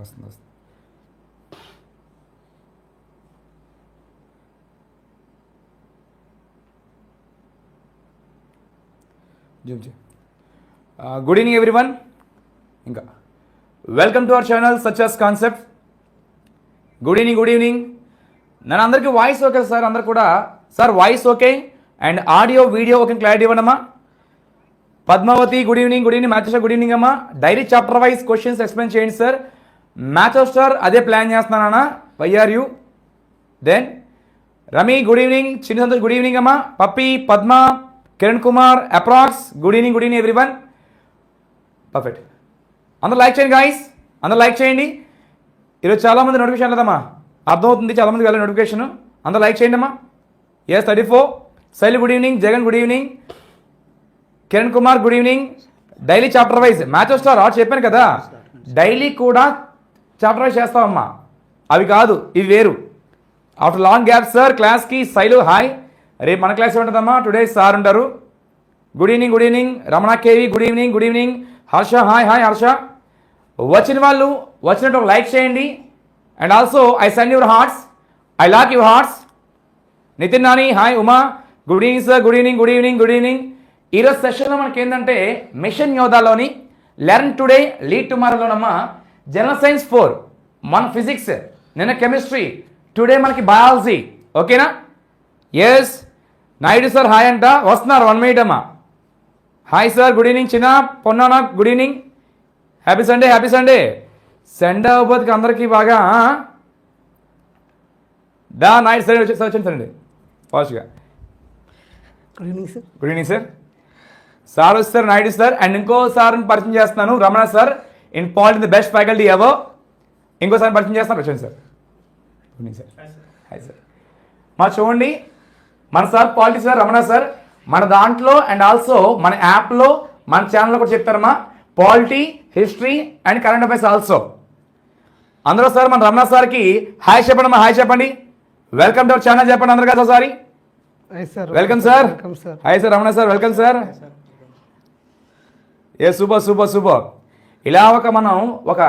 వస్తుంది వస్తుంది. Good evening everyone. ఇంకా welcome to our channel success concept. Good evening. నన్ను అందరికీ వాయిస్ ఓకే సార్? అందరు కూడా sir voice okay and audio video okay clarity ఇవ్వండమ్మా. Padmavathi good evening. Maths good evening అమ్మా. Diary chapter wise questions explain చేయండి sir. Maths star అదే plan చేస్తున్నానా? Why are you? Then Rami good evening. చిన్న Santosh good evening అమ్మా. పప్పి, పద్మ, కిరణ్ కుమార్, అప్రాక్స్ గుడ్ ఈవినింగ్ ఎవ్రీవన్. పర్ఫెక్ట్. అందరూ like చేయండి గాయస్, అందరూ లైక్ చేయండి. ఈరోజు చాలామంది నోటిఫికేషన్ లేదమ్మా, అర్థమవుతుంది చాలామందికి వెళ్ళే నోటిఫికేషన్. అందరూ లైక్ చేయండి అమ్మా. ఎస్ 34. శైలి good evening. Jagan good evening. Kiran Kumar good evening. Daily chapter wise maths star చెప్పాను కదా, డైలీ కూడా చాప్టర్ వైజ్ చేస్తామమ్మా. అవి కాదు, ఇవి వేరు. ఆఫ్టర్ లాంగ్ గ్యాప్ సార్ క్లాస్కి. శైలు హాయ్. రేపు మన క్లాస్ ఉంటుందమ్మా. టుడే సార్ ఉంటారు. Good evening. Ramana KV good evening. Harsha hi Harsha. వచ్చిన వాళ్ళు వచ్చినట్టు ఒక లైక్ చేయండి. And also I send your hearts. I lock your hearts. Nitin Nani hi. Uma good evening sir. Good evening. ఈరోజు సెషన్లో మనకి ఏంటంటే మిషన్ యోధాలోని లెర్న్ టుడే లీడ్ టుమారోలోనమ్మా జనరల్ సైన్స్ 4, మన ఫిజిక్స్, నిన్న కెమిస్ట్రీ, టుడే మనకి బయాలజీ. ఓకేనా? ఎస్ నాయుడు సార్ హాయ్ అంట. వస్తున్నారు 1 minute అమ్మా. Hi sir good evening. చిన్న పొన్నానా good evening. Happy Sunday. Sunday అవ్వబోతుకి అందరికీ బాగా నాయుడు సార్ వచ్చేసి సండే ఫాస్ట్గా. Good evening sir. సార్ వస్తారు నాయుడు సార్. అండ్ ఇంకో సార్ని పరిచయం చేస్తున్నాను, Ramana sir. In polity the best faculty ఎవో. ఇంకోసారి పరిచయం చేస్తాను, వచ్చండి sir. Good evening sir. Hi sir. మా చూడండి, మన sir polity sir Ramana sir మన దాంట్లో అండ్ ఆల్సో మన యాప్లో మన ఛానల్లో కూడా చెప్తారమ్మా. Polity, history and current affairs also. అందరూ సార్ మన రమణ సార్కి హాయ్ చెప్పండి అమ్మా. హాయ్ చెప్పండి. వెల్కమ్ టు అవర్ ఛానల్ చెప్పండి అందరు కదా ఒకసారి. Welcome sir. Hi sir Ramana sir. Welcome sir. ఏ సూపర్. ఇలా మనం ఒక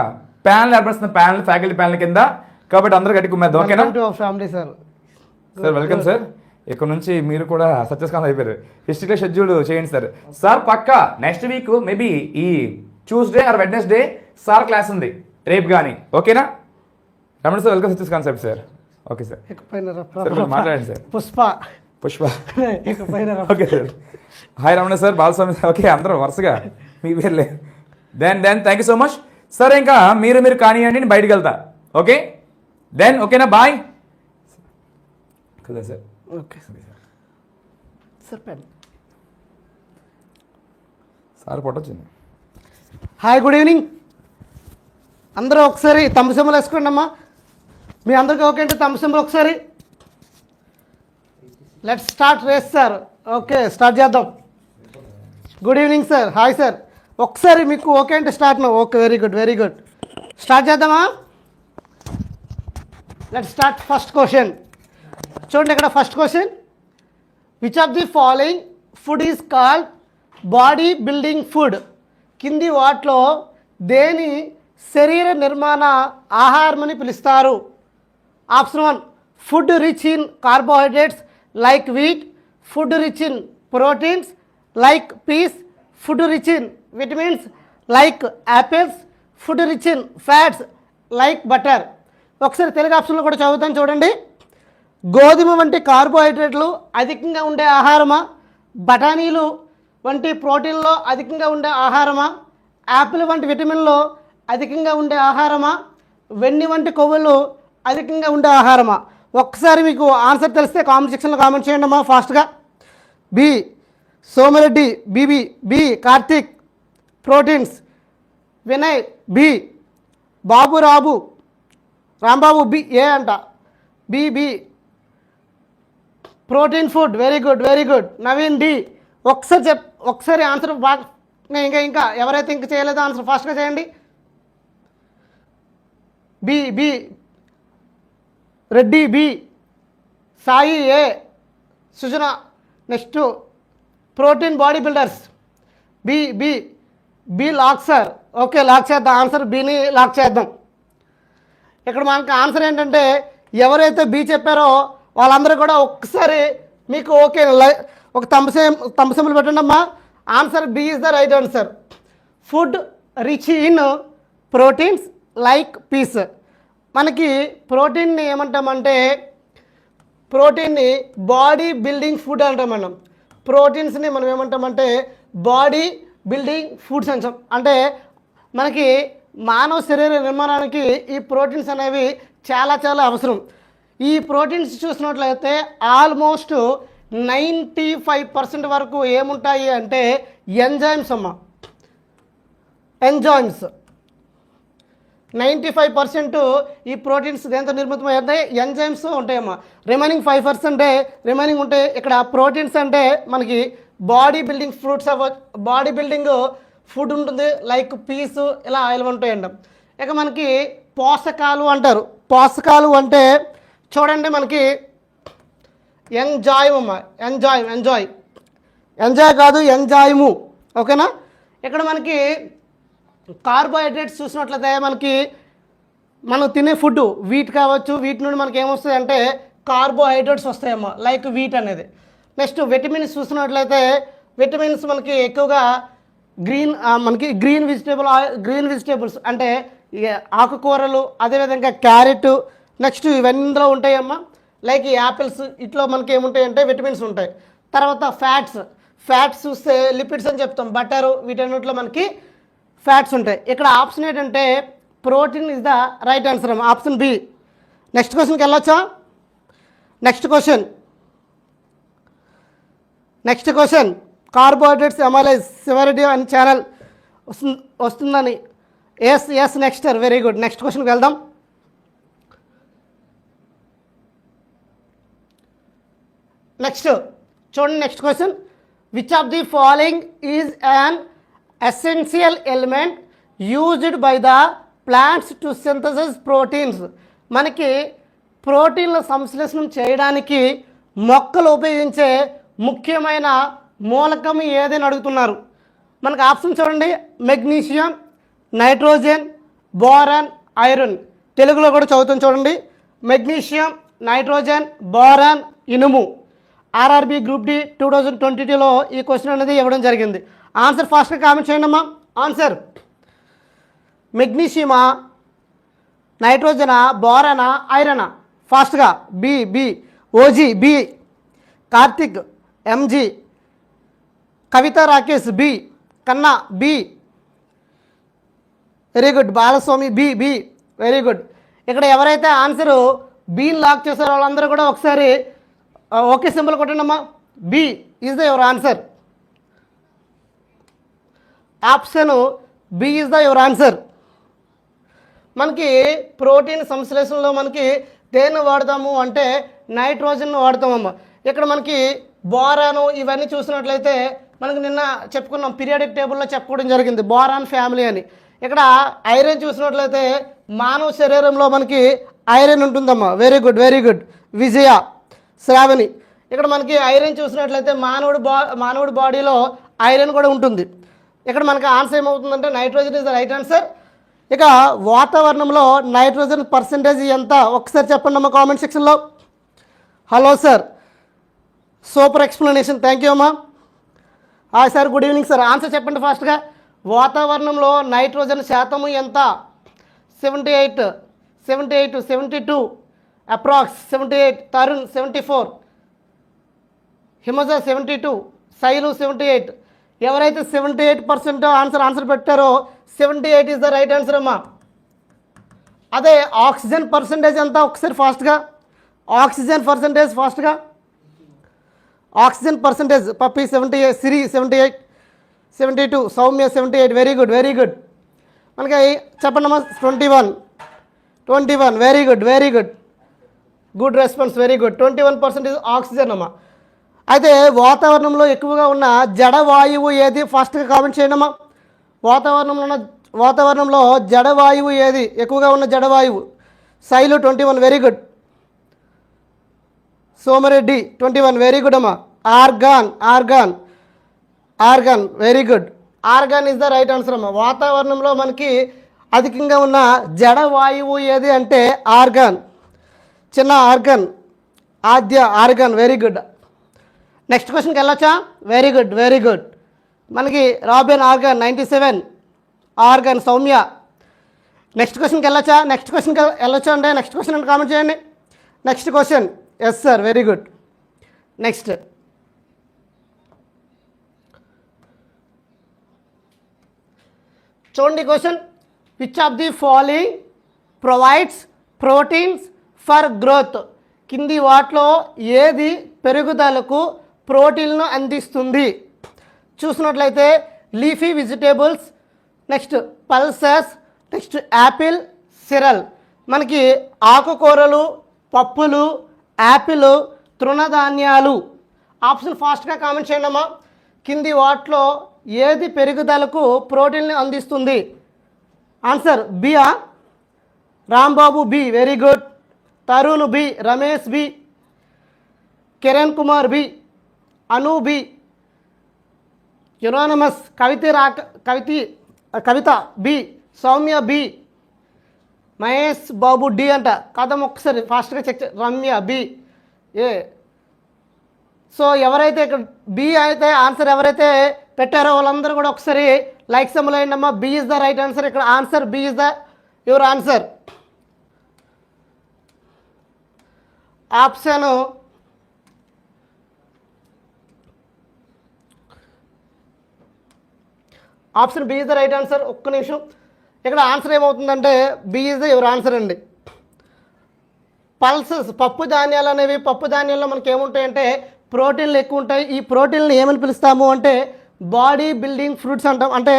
ప్యానల్ ఏర్పడుతున్న ఫ్యాకల్టీ ప్యానల్ కింద. కాబట్టి అందరూ గట్టి కుమ్మేద్దాం. ఓకేనా సార్? Welcome sir. ఇక్కడ నుంచి మీరు కూడా సక్సెస్ అయిపోయారు. హిస్టరీలో షెడ్యూల్ చేయండి సార్. సార్ పక్కా నెక్స్ట్ వీక్ మేబీ ఈ Tuesday or Wednesday sir class ఉంది, రేపు కానీ. ఓకేనా? Ramana sir welcome success concept sir. Okay sir. మాట్లాడండి sir. Pushpa okay sir. Hi Ramana sir, Balaswamy. Okay అందరూ వరుసగా మీ పేర్లే. Then thank you so much sir. ఇంకా మీరు కానివ్వండి, నేను బయటకు వెళ్తా. Okay then. ఓకేనా? బాయ్ కదా సార్. Okay sir. సార్ పొట్టొచ్చింది. Hi good evening. అందరూ ఒకసారి తమ్ము సింబల్ వేసుకోండి అమ్మా. మీ అందరికీ ఓకే అంటే తమ్ము సింబల్ ఒకసారి. Let's start race sir. Okay start చేద్దాం. Good evening sir. Hi sir. ఒకసారి మీకు ఓకే అంటే start. Okay very good. Start చేద్దామా? Let's start. ఫస్ట్ క్వశ్చన్ చూడండి. ఇక్కడ first question, which of the following food is called body building food? కింది వాటిలో దేని శరీర నిర్మాణ ఆహారం అని పిలుస్తారు? Option 1 food rich in carbohydrates like wheat, food rich in proteins like peas, food rich in vitamins like apples, food rich in fats like butter. ఒకసారి తెలుగు ఆప్షన్లో కూడా చదువుతాను చూడండి. గోధుమ వంటి కార్బోహైడ్రేట్లు అధికంగా ఉండే ఆహారమా, బఠానీలు వంటి ప్రోటీన్లో అధికంగా ఉండే ఆహారమా, యాపిల్ వంటి విటమిన్లో అధికంగా ఉండే ఆహారమా, వెన్ని వంటి కొవ్వులు అధికంగా ఉండే ఆహారమా? ఒక్కసారి మీకు ఆన్సర్ తెలిస్తే కామెంట్ సెక్షన్లో కామెంట్ చేయండి అమ్మా ఫాస్ట్గా. B Somireddy B Karthik proteins, Vinay B, Babu Rambabu B A అంట, B protein food. Very good. Naveen D. ఒకసారి ఆన్సర్ బాగా ఇంకా ఎవరైతే ఇంకా చేయలేదో ఆన్సర్ ఫాస్ట్గా చేయండి. B Reddy B, Sai A, Sujana. Next protein body builders B lock sir. Okay lock చేద్దాం. ఆన్సర్ బిని లాక్ చేద్దాం. ఇక్కడ మనకు ఆన్సర్ ఏంటంటే ఎవరైతే బి చెప్పారో వాళ్ళందరూ కూడా ఒక్కసారి మీకు ఓకే ఒక తంబసింబుల్ పెట్టండి అమ్మా. Answer B is the right answer. Food rich in proteins like peas. మనకి ప్రోటీన్ని ఏమంటామంటే ప్రోటీన్ని బాడీ బిల్డింగ్ ఫుడ్ అంటాం మనం. ప్రోటీన్స్ని మనం ఏమంటామంటే బాడీ బిల్డింగ్ ఫుడ్స్ అంటాం. అంటే మనకి మానవ శరీర నిర్మాణానికి ఈ ప్రోటీన్స్ అనేవి చాలా చాలా అవసరం. ఈ ప్రోటీన్స్ చూసినట్లయితే ఆల్మోస్ట్ 95% వరకు ఏముంటాయి అంటే ఎంజైమ్స్ అమ్మ. ఎంజైమ్స్ 95% ఈ ప్రోటీన్స్ దేంతో నిర్మితమవుతాయి? ఎంజైమ్స్ ఉంటాయమ్మా. రిమైనింగ్ 5% రిమైనింగ్ ఉంటే ఇక్కడ ప్రోటీన్స్ అంటే మనకి body building fruits body building food ఉంటుంది లైక్ పీసు ఇలా ఆయిల్ ఉంటాయండి. ఇక మనకి పోషకాలు అంటారు. పోషకాలు అంటే చూడండి మనకి ఎంజాయ్ అమ్మ. ఎంజాయ్ కాదు ఎంజాయము, ఓకేనా. ఇక్కడ మనకి కార్బోహైడ్రేట్స్ చూసినట్లయితే మనకి మనం తినే ఫుడ్ వీట్ కావచ్చు. వీటి నుండి మనకి ఏమొస్తాయి అంటే కార్బోహైడ్రేట్స్ వస్తాయమ్మా లైక్ వీట్ అనేది. నెక్స్ట్ విటమిన్స్ చూసినట్లయితే విటమిన్స్ మనకి ఎక్కువగా గ్రీన్ వెజిటేబుల్స్ అంటే ఆకుకూరలు, అదేవిధంగా క్యారెట్, నెక్స్ట్ ఇవన్నీ ఇందులో ఉంటాయమ్మా. లైక్ యాపిల్స్ ఇట్లా మనకి ఏముంటాయి అంటే విటమిన్స్ ఉంటాయి. తర్వాత ఫ్యాట్స్ చూస్తే లిపిడ్స్ అని చెప్తాం. బటరు వీటన్నిటిలో మనకి ఫ్యాట్స్ ఉంటాయి. ఇక్కడ ఆప్షన్ ఏంటంటే protein is the right answer అమ్మా, ఆప్షన్ బి. నెక్స్ట్ క్వశ్చన్కి వెళ్ళొచ్చా? నెక్స్ట్ క్వశ్చన్ కార్బోహైడ్రేట్స్ అమైలేజ్ సివరిటీ అని ఛానల్ వస్తుందని. Yes next very good. Next క్వశ్చన్కి వెళ్దాం. నెక్స్ట్ చూడండి. Next question, which of the following is an essential element used by the plants to synthesis proteins. మనకి ప్రోటీన్ల సంశ్లేషణం చేయడానికి మొక్కలు ఉపయోగించే ముఖ్యమైన మూలకం ఏదైనా అడుగుతున్నారు. మనకు ఆప్షన్ చూడండి, మెగ్నీషియం, నైట్రోజన్, బోరాన్, ఐరన్. తెలుగులో కూడా చదువుతాం చూడండి. మెగ్నీషియం, నైట్రోజన్, బోరాన్, ఇనుము. ఆర్ఆర్బి గ్రూప్ డి 2022లో ఈ క్వశ్చన్ అనేది ఇవ్వడం జరిగింది. ఆన్సర్ ఫాస్ట్గా కామెంట్ చేయండి అమ్మా. ఆన్సర్ మెగ్నీషియమా, నైట్రోజనా, బోరానా, ఐరనా? ఫాస్ట్గా. బి. ఓజీ B. Karthik MG. Kavitha Rakesh B. Kanna B. Very good. Balaswamy B. Very good. ఇక్కడ ఎవరైతే ఆన్సరు బీని లాక్ చేశారో వాళ్ళందరూ కూడా ఒకసారి ఓకే సింబల్ కొట్టండి అమ్మా. B is the your answer. Option B is the your answer. మనకి ప్రోటీన్ సంశ్లేషణలో మనకి దేన్ని వాడతాము అంటే నైట్రోజన్ వాడతామమ్మ. ఇక్కడ మనకి బోరాను ఇవన్నీ చూసినట్లయితే మనకి నిన్న చెప్పుకున్నాం, పీరియాడిక్ టేబుల్లో చెప్పుకోవడం జరిగింది బోరాన్ ఫ్యామిలీ అని. ఇక్కడ ఐరన్ చూసినట్లయితే మానవ శరీరంలో మనకి ఐరన్ ఉంటుందమ్మా. Very good. విజయ, శ్రావణి. ఇక్కడ మనకి ఐరన్ చూసినట్లయితే మానవుడి బాడీలో ఐరన్ కూడా ఉంటుంది. ఇక్కడ మనకి ఆన్సర్ ఏమవుతుందంటే nitrogen is the right answer. ఇక వాతావరణంలో నైట్రోజన్ పర్సెంటేజ్ ఎంత ఒకసారి చెప్పండి అమ్మా కామెంట్ సెక్షన్లో. Hello sir, super explanation, thank you అమ్మా. Sir good evening sir. Answer చెప్పండి ఫాస్ట్గా. వాతావరణంలో నైట్రోజన్ శాతము ఎంత? 78, 72, అప్రాక్స్ 78, తరుణ్ 74, హిమజ 72, శైలు 78. ఎవరైతే 78% ఆన్సర్ పెట్టారో 78 ఈజ్ ద రైట్ ఆన్సర్ అమ్మా. అదే ఆక్సిజన్ పర్సంటేజ్ ఎంత ఒకసారి ఫాస్ట్గా. ఆక్సిజన్ పర్సంటేజ్ పప్పి 78, సిరి 78, 72, సౌమ్య 78. Very good. మనకి చెప్పండి అమ్మా. 21. Very good response. Very good. 21% oxygen అమ్మా. అయితే వాతావరణంలో ఎక్కువగా ఉన్న జడవాయువు ఏది? ఫాస్ట్గా కామెంట్ చేయండి అమ్మా. వాతావరణంలో జడవాయువు ఏది? ఎక్కువగా ఉన్న జడవాయువు. Sailu 21. Very good. Somareddy 21. Very good అమ్మా. Argon very good. Argon is the right answer అమ్మా. వాతావరణంలో మనకి అధికంగా ఉన్న జడ వాయువు ఏది అంటే ఆర్గాన్, చిన్న argon, Aadya argon. Very good. Next క్వశ్చన్కి వెళ్ళొచ్చా? Very good, very good. మనకి Robin argon 97 argon Soumya. Next క్వశ్చన్కి వెళ్ళొచ్చా? నెక్స్ట్ క్వశ్చన్కి వెళ్ళొచ్చా అంటే నెక్స్ట్ క్వశ్చన్ అంటే కామెంట్ చేయండి. Next question. Yes sir, very good. Next చూడండి question. Which of the following provides proteins for growth? కింది వాటిలో ఏది పెరుగుదలకు ప్రోటీన్ను అందిస్తుంది? చూసినట్లయితే leafy vegetables, next pulses, next apple, cereal. మనకి ఆకుకూరలు, పప్పులు, యాపిల్, తృణధాన్యాలు. ఆప్షన్ ఫాస్ట్గా కామెంట్ చేయండి అమ్మా. కింది వాటిలో ఏది పెరుగుదలకు ప్రోటీన్ని అందిస్తుంది? ఆన్సర్ బియా? Rambabu B, very good. Tarun B, Ramesh B, Kiran Kumar B, Anu B, unanimous Kavitha B, Soumya B, Mahesh Babu D అంట. కథం ఒకసారి ఫాస్ట్గా check. Ramya B, A. So ఎవరైతే ఇక్కడ బి అయితే ఆన్సర్ ఎవరైతే పెట్టారో వాళ్ళందరూ కూడా ఒకసారి లైక్ సింబల్ అయ్యండి అమ్మా. B is the right answer. ఇక్కడ answer B is the your answer. Option option B is the right answer. ఒక్క నిమిషం. ఇక్కడ ఆన్సర్ ఏమవుతుందంటే B is the your answer అండి. పల్సెస్ పప్పు ధాన్యాలు అనేవి, పప్పు ధాన్యాల్లో మనకి ఏముంటాయంటే ప్రోటీన్లు ఎక్కువ ఉంటాయి. ఈ ప్రోటీన్లు ఏమని పిలుస్తాము అంటే బాడీ బిల్డింగ్ ఫ్రూట్స్ అంటాం. అంటే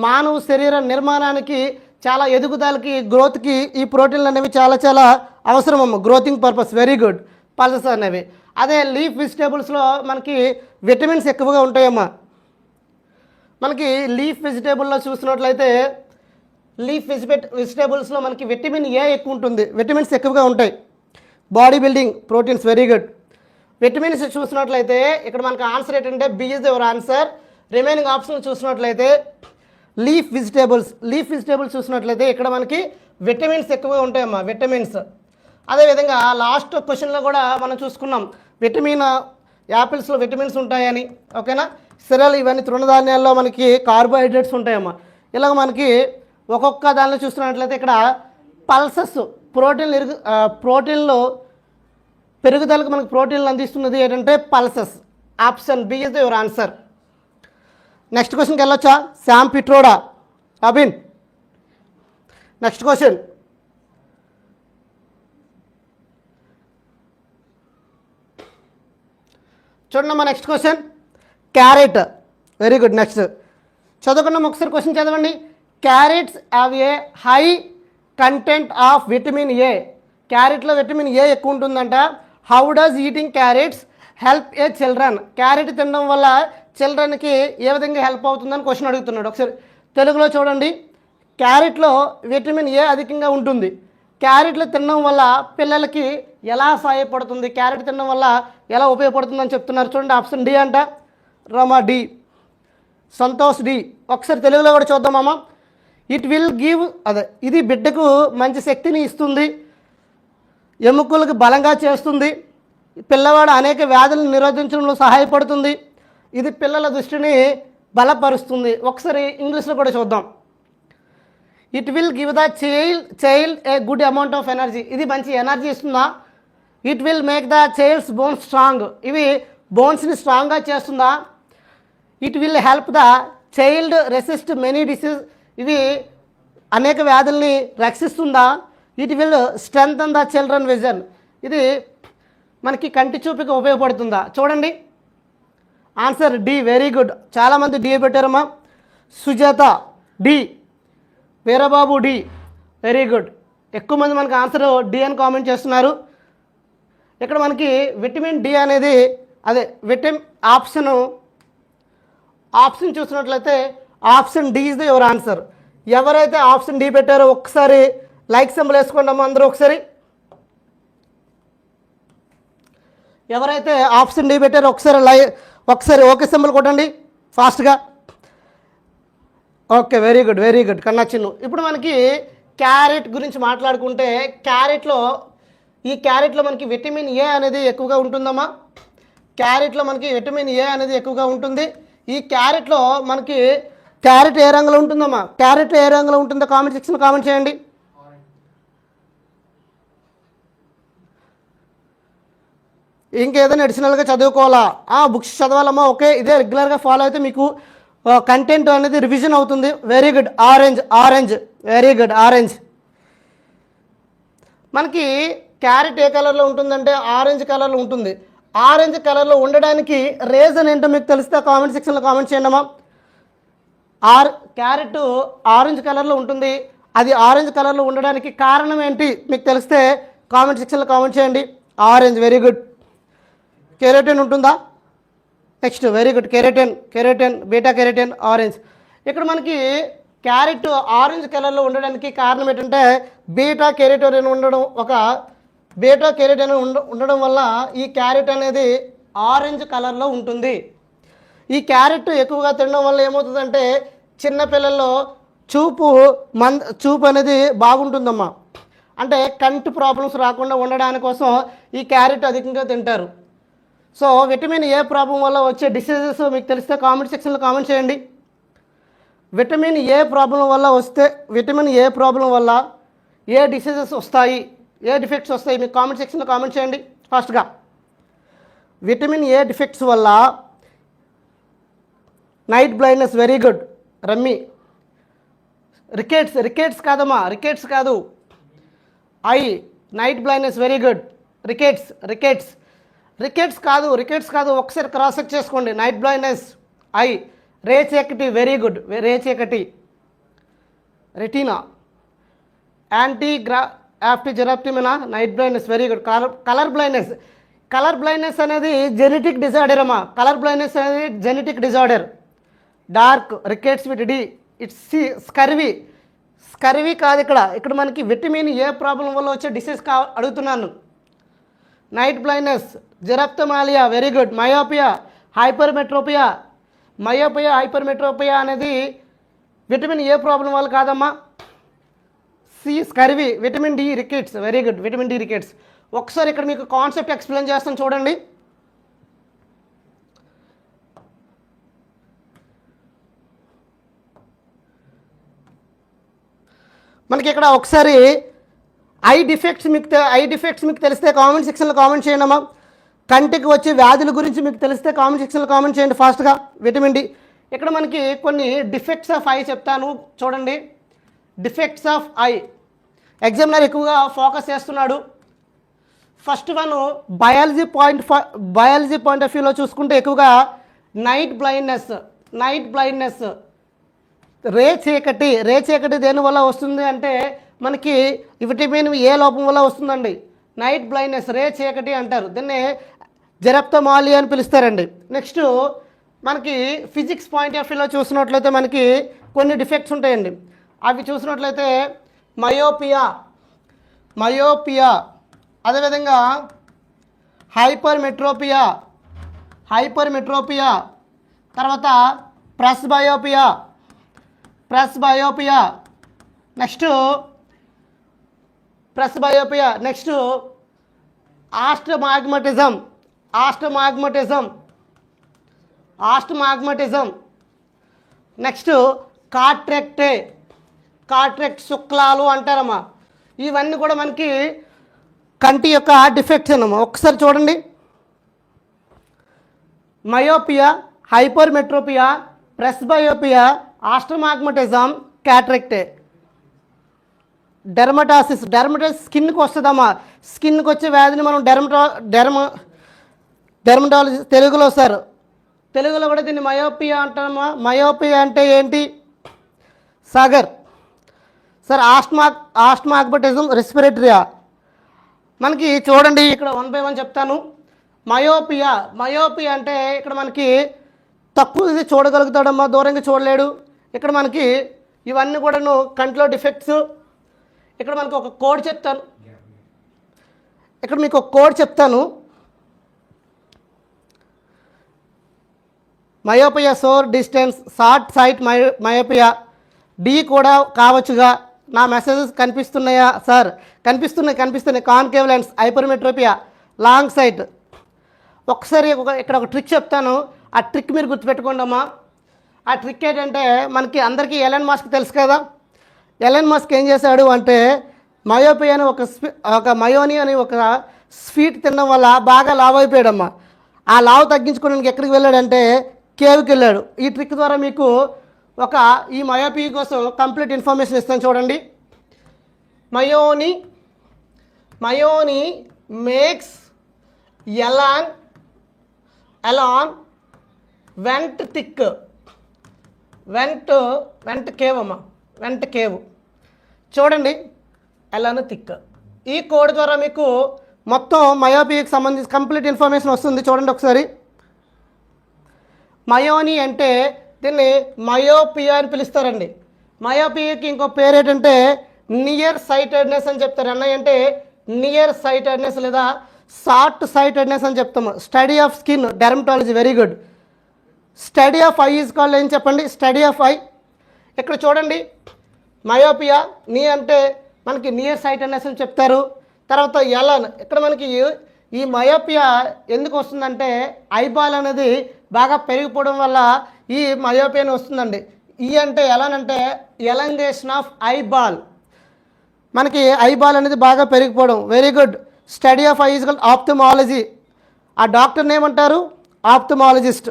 మానవ శరీర నిర్మాణానికి, చాలా ఎదుగుదలకి, గ్రోత్కి ఈ ప్రోటీన్లు అనేవి చాలా చాలా అవసరం అమ్మ, గ్రోతింగ్ పర్పస్. Very good. పల్సెస్ అనేవి. అదే లీఫ్ వెజిటేబుల్స్లో మనకి విటమిన్స్ ఎక్కువగా ఉంటాయమ్మా. మనకి లీఫ్ వెజిటేబుల్లో చూసినట్లయితే వెజిటేబుల్స్లో మనకి విటమిన్ ఏ ఎక్కువ ఉంటుంది, విటమిన్స్ ఎక్కువగా ఉంటాయి. Body building proteins. Very good. Vitamins చూసినట్లయితే ఇక్కడ మనకు ఆన్సర్ ఏంటంటే B is your answer. Remaining option చూసినట్లయితే లీఫ్ వెజిటేబుల్స్ చూసినట్లయితే ఇక్కడ మనకి విటమిన్స్ ఎక్కువగా ఉంటాయమ్మా, విటమిన్స్. అదేవిధంగా లాస్ట్ క్వశ్చన్లో కూడా మనం చూసుకున్నాం యాపిల్స్లో విటమిన్స్ ఉంటాయని. ఓకేనా? సిరల్ ఇవన్నీ తృణధాన్యాల్లో మనకి కార్బోహైడ్రేట్స్ ఉంటాయమ్మా. ఇలాగ మనకి ఒక్కొక్క దానిలో చూస్తున్నట్లయితే ఇక్కడ పల్సెస్ ప్రోటీన్లు పెరుగుదలకు మనకు ప్రోటీన్లు అందిస్తున్నది ఏంటంటే pulses. Option B is your answer. Next క్వశ్చన్కి వెళ్ళొచ్చా? శామ్ పిట్రోడా, అబిన్. Next question. చూడండి next question. Carrot. Very good. Next చదువుకున్నాం ఒకసారి క్వశ్చన్ చదవండి. Carrots have a high content of vitamin A. క్యారెట్లో విటమిన్ ఏ ఎక్కువ ఉంటుందంట. How does eating carrots help a children? Carrot తినడం వల్ల చిల్డ్రన్కి ఏ విధంగా హెల్ప్ అవుతుందని క్వశ్చన్ అడుగుతున్నాడు. ఒకసారి తెలుగులో చూడండి. క్యారెట్లో విటమిన్ ఏ అధికంగా ఉంటుంది. క్యారెట్లు తినడం వల్ల పిల్లలకి ఎలా సహాయపడుతుంది, క్యారెట్ తినడం వల్ల ఎలా ఉపయోగపడుతుందని చెప్తున్నారు. చూడండి ఆప్షన్ డి అంట. రమా డి, సంతోష్ డి. ఒకసారి తెలుగులో కూడా చూద్దామమ్మా. ఇట్ విల్ గివ్ ఇది బిడ్డకు మంచి శక్తిని ఇస్తుంది, ఎముకలకు బలంగా చేస్తుంది, పిల్లవాడు అనేక వ్యాధులను నిరోధించడంలో సహాయపడుతుంది, ఇది పిల్లల దృష్టిని బలపరుస్తుంది. ఒకసారి ఇంగ్లీష్లో కూడా చూద్దాం. It will give the child a good amount of energy. ఇది మంచి ఎనర్జీ ఇస్తుందా? It will make the child's bones strong. ఇవి బోన్స్ని స్ట్రాంగ్గా చేస్తుందా? It will help the child resist many disease. ఇవి అనేక వ్యాధుల్ని రక్షిస్తుందా? It will strengthen the children vision. ఇది మనకి కంటి చూపుకి ఉపయోగపడుతుందా? చూడండి ఆన్సర్ డి. Very good. చాలామంది డి పెట్టారమ్మా. Sujatha D, Veerababu D. Very good. ఎక్కువ మంది మనకి ఆన్సర్ డి అని కామెంట్ చేస్తున్నారు. ఇక్కడ మనకి విటమిన్ డి అనేది ఆప్షన్ చూసినట్లయితే option D is the your answer. ఎవరైతే ఆప్షన్ డి పెట్టారో ఒకసారి లైక్ సింబల్ వేసుకోండి అమ్మా అందరూ. ఎవరైతే ఆప్షన్ డి పెట్టారో ఒకసారి ఓకే సింబల్ కొట్టండి ఫాస్ట్గా. Okay, very good very good కన్నా చిన్ను. ఇప్పుడు మనకి క్యారెట్ గురించి మాట్లాడుకుంటే ఈ క్యారెట్లో మనకి విటమిన్ ఏ అనేది ఎక్కువగా ఉంటుందమ్మా. క్యారెట్లో మనకి విటమిన్ ఏ అనేది ఎక్కువగా ఉంటుంది. ఈ క్యారెట్లో మనకి క్యారెట్ ఏ రంగులో ఉంటుందమ్మా? క్యారెట్ ఏ రంగులో ఉంటుందో కామెంట్ సెక్షన్లో కామెంట్ చేయండి. ఇంకేదైనా అడిషనల్గా చదువుకోవాలా? బుక్స్ చదవాలమ్మా. ఓకే, ఇదే రెగ్యులర్గా ఫాలో అయితే మీకు కంటెంట్ అనేది రివిజన్ అవుతుంది. Very good. Orange very good. Orange మనకి క్యారెట్ ఏ కలర్లో ఉంటుందంటే ఆరెంజ్ కలర్లో ఉంటుంది. ఆరెంజ్ కలర్లో ఉండడానికి రీజన్ ఏంటో మీకు తెలిస్తే కామెంట్ సెక్షన్లో కామెంట్ చేయండి అమ్మా. క్యారెట్ ఆరెంజ్ కలర్లో ఉంటుంది. అది ఆరెంజ్ కలర్లో ఉండడానికి కారణం ఏంటి మీకు తెలిస్తే కామెంట్ సెక్షన్లో కామెంట్ చేయండి. Orange very good. కెరోటిన్ ఉంటుందా? Next very good. Carotene beta carotene orange. ఇక్కడ మనకి క్యారెట్ ఆరెంజ్ కలర్లో ఉండడానికి కారణం ఏంటంటే బీటా కెరోటిన్ ఉండడం వల్ల ఈ క్యారెట్ అనేది ఆరెంజ్ కలర్లో ఉంటుంది. ఈ క్యారెట్ ఎక్కువగా తినడం వల్ల ఏమవుతుందంటే చిన్నపిల్లల్లో చూపు అనేది బాగుంటుందమ్మా. అంటే కంటి ప్రాబ్లమ్స్ రాకుండా ఉండడానికి కోసం ఈ క్యారెట్ అధికంగా తింటారు. సో విటమిన్ ఏ ప్రాబ్లం వల్ల వచ్చే డిసీజెస్ మీకు తెలిస్తే కామెంట్ సెక్షన్లో కామెంట్ చేయండి. విటమిన్ ఏ ప్రాబ్లం వల్ల ఏ డిసీజెస్ వస్తాయి, ఏ డిఫెక్ట్స్ వస్తాయి మీకు కామెంట్ సెక్షన్లో కామెంట్ చేయండి. ఫాస్ట్గా విటమిన్ ఏ డిఫెక్ట్స్ వల్ల night blindness. Very good Rammi. Rickets కాదమ్మా, రికెట్స్ కాదు, ఐ. Night blindness very good. Rickets కాదు ఒకసారి క్రాస్ చెక్ చేసుకోండి. నైట్ బ్లైండ్నెస్ ఐ. రేచీకటి వెరీ గుడ్. రేచీకటి. రెటీనా. యాంటీజెరాప్టిమినా. Night blindness very good. Colour blindness అనేది జెనెటిక్ డిజార్డర్ అమ్మా. Genetic disorder. Dark. Rickets with D. It's scurvy కాదు. ఇక్కడ మనకి విటమిన్ ఏ ప్రాబ్లం వల్ల వచ్చే డిసీజ్ అడుగుతున్నాను. Night blindness. Xerophthalmia very good. Myopia, hypermetropia అనేది విటమిన్ ఏ ప్రాబ్లం వల్ల కాదమ్మా. Scurvy. Vitamin D rickets very good. Vitamin D rickets. ఒకసారి ఇక్కడ మీకు కాన్సెప్ట్ ఎక్స్ప్లెయిన్ చేస్తాను చూడండి. మనకి ఇక్కడ ఒకసారి ఐ డిఫెక్ట్స్ మీకు తెలిస్తే కామెంట్ సెక్షన్లో కామెంట్ చేయండి అమ్మా. కంటికి వచ్చే వ్యాధుల గురించి మీకు తెలిస్తే కామెంట్ సెక్షన్లో కామెంట్ చేయండి ఫాస్ట్గా. Vitamin D. ఇక్కడ మనకి కొన్ని డిఫెక్ట్స్ ఆఫ్ ఐ చెప్తాను చూడండి. డిఫెక్ట్స్ ఆఫ్ ఐ ఎగ్జామినర్ ఎక్కువగా ఫోకస్ చేస్తున్నాడు. First one biology point of వ్యూలో చూసుకుంటే ఎక్కువగా నైట్ బ్లైండ్నెస్. రేచీకటి దేనివల్ల వస్తుంది అంటే మనకి విటమిన్ ఏ లోపం వల్ల వస్తుందండి. నైట్ బ్లైండ్నెస్ రేచీకటి అంటారు. దీన్ని జెరాప్థమాలియా అని పిలుస్తారండి. నెక్స్ట్ మనకి ఫిజిక్స్ పాయింట్ ఆఫ్ వ్యూలో చూసినట్లయితే మనకి కొన్ని డిఫెక్ట్స్ ఉంటాయండి. అవి చూసినట్లయితే మయోపియా, అదేవిధంగా హైపర్మెట్రోపియా, తర్వాత presbyopia. Next astigmatism. Next cataract శుక్లాలు అంటారమ్మా. ఇవన్నీ కూడా మనకి కంటి యొక్క డిఫెక్ట్స్ అన్నమా. ఒకసారి చూడండి. మయోపియా, హైపర్మెట్రోపియా, ప్రెస్బయోపియా, ఆస్టమాగ్మటిజం, క్యాట్రెక్టే. డెర్మటాసిస్ స్కిన్కి వస్తుందమ్మా. స్కిన్కి వచ్చే వ్యాధిని మనం డెర్మటాలజీ తెలుగులో కూడా దీన్ని మయోపియా అంటామా. మయోపియా అంటే ఏంటి సాగర్? సార్ ఆస్టమాగ్మటిజం, రెస్పిరేటరీయా. మనకి చూడండి ఇక్కడ 1 by 1 చెప్తాను. మయోపియా అంటే ఇక్కడ మనకి తక్కువ ఇది చూడగలుగుతాడమ్మా, దూరంగా చూడలేడు. ఇక్కడ మనకి ఇవన్నీ కూడాను కంట్లో డిఫెక్ట్స్. ఇక్కడ మనకు ఒక కోడ్ చెప్తాను. Myopia, short sight myopia, D కూడా కావచ్చుగా. నా మెసేజెస్ కనిపిస్తున్నాయా సార్? కనిపిస్తున్నాయి. Concave lens, hypermetropia, long sight. ఒకసారి ఇక్కడ ఒక ట్రిక్ చెప్తాను, ఆ ట్రిక్ మీరు గుర్తుపెట్టుకోండి అమ్మా. ఆ ట్రిక్ ఏంటంటే మనకి అందరికీ ఎలన్ మస్క్ తెలుసు కదా. ఎలన్ మస్క్ ఏం చేశాడు అంటే మయోపియా అని ఒక మయోని అని ఒక స్వీట్ తినడం వల్ల బాగా లావ్ అయిపోయాడమ్మా. ఆ లావ్ తగ్గించుకోవడానికి ఎక్కడికి వెళ్ళాడంటే కేవ్కి వెళ్ళాడు. ఈ ట్రిక్ ద్వారా మీకు ఈ మయోపియా కోసం కంప్లీట్ ఇన్ఫర్మేషన్ ఇస్తాను చూడండి. మయోని మేక్స్ ఎలాన్ వెంట్ థిక్. వెంట్ కేవ్ అమ్మా, వెంట్ కేవ్ చూడండి, ఎలాన్ థిక్. ఈ కోడ్ ద్వారా మీకు మొత్తం మయోపియాకి సంబంధించి కంప్లీట్ ఇన్ఫర్మేషన్ వస్తుంది. చూడండి ఒకసారి. మయోని అంటే దీన్ని మయోపియా అని పిలుస్తారండి. మయోపియాకి ఇంకో పేరు ఏంటంటే నియర్ సైటెడ్నెస్ అని చెప్తారు. అన్నయ్య అంటే నియర్ సైటెడ్నెస్ లేదా షార్ట్ సైటెడ్నెస్ అని చెప్తాము. Study of skin, dermatology, very good. Study of I is called ఏం చెప్పండి? Study of I. ఇక్కడ చూడండి, మయోపియా నీ అంటే మనకి నియర్ సైటెడ్నెస్ అని చెప్తారు. తర్వాత ఎలాన్, ఇక్కడ మనకి ఈ మయోపియా ఎందుకు వస్తుందంటే ఐబాల్ అనేది బాగా పెరిగిపోవడం వల్ల ఈ మయోపియా వస్తుందండి. ఈ అంటే ఎలాన్ అంటే ఎలంగేషన్ ఆఫ్ ఐబాల్. మనకి ఐబాల్ అనేది బాగా పెరిగిపోవడం. Very good. Study of I is called ophthalmology. ఆ డాక్టర్ని ఏమంటారు? ఆప్థమాలజిస్ట్.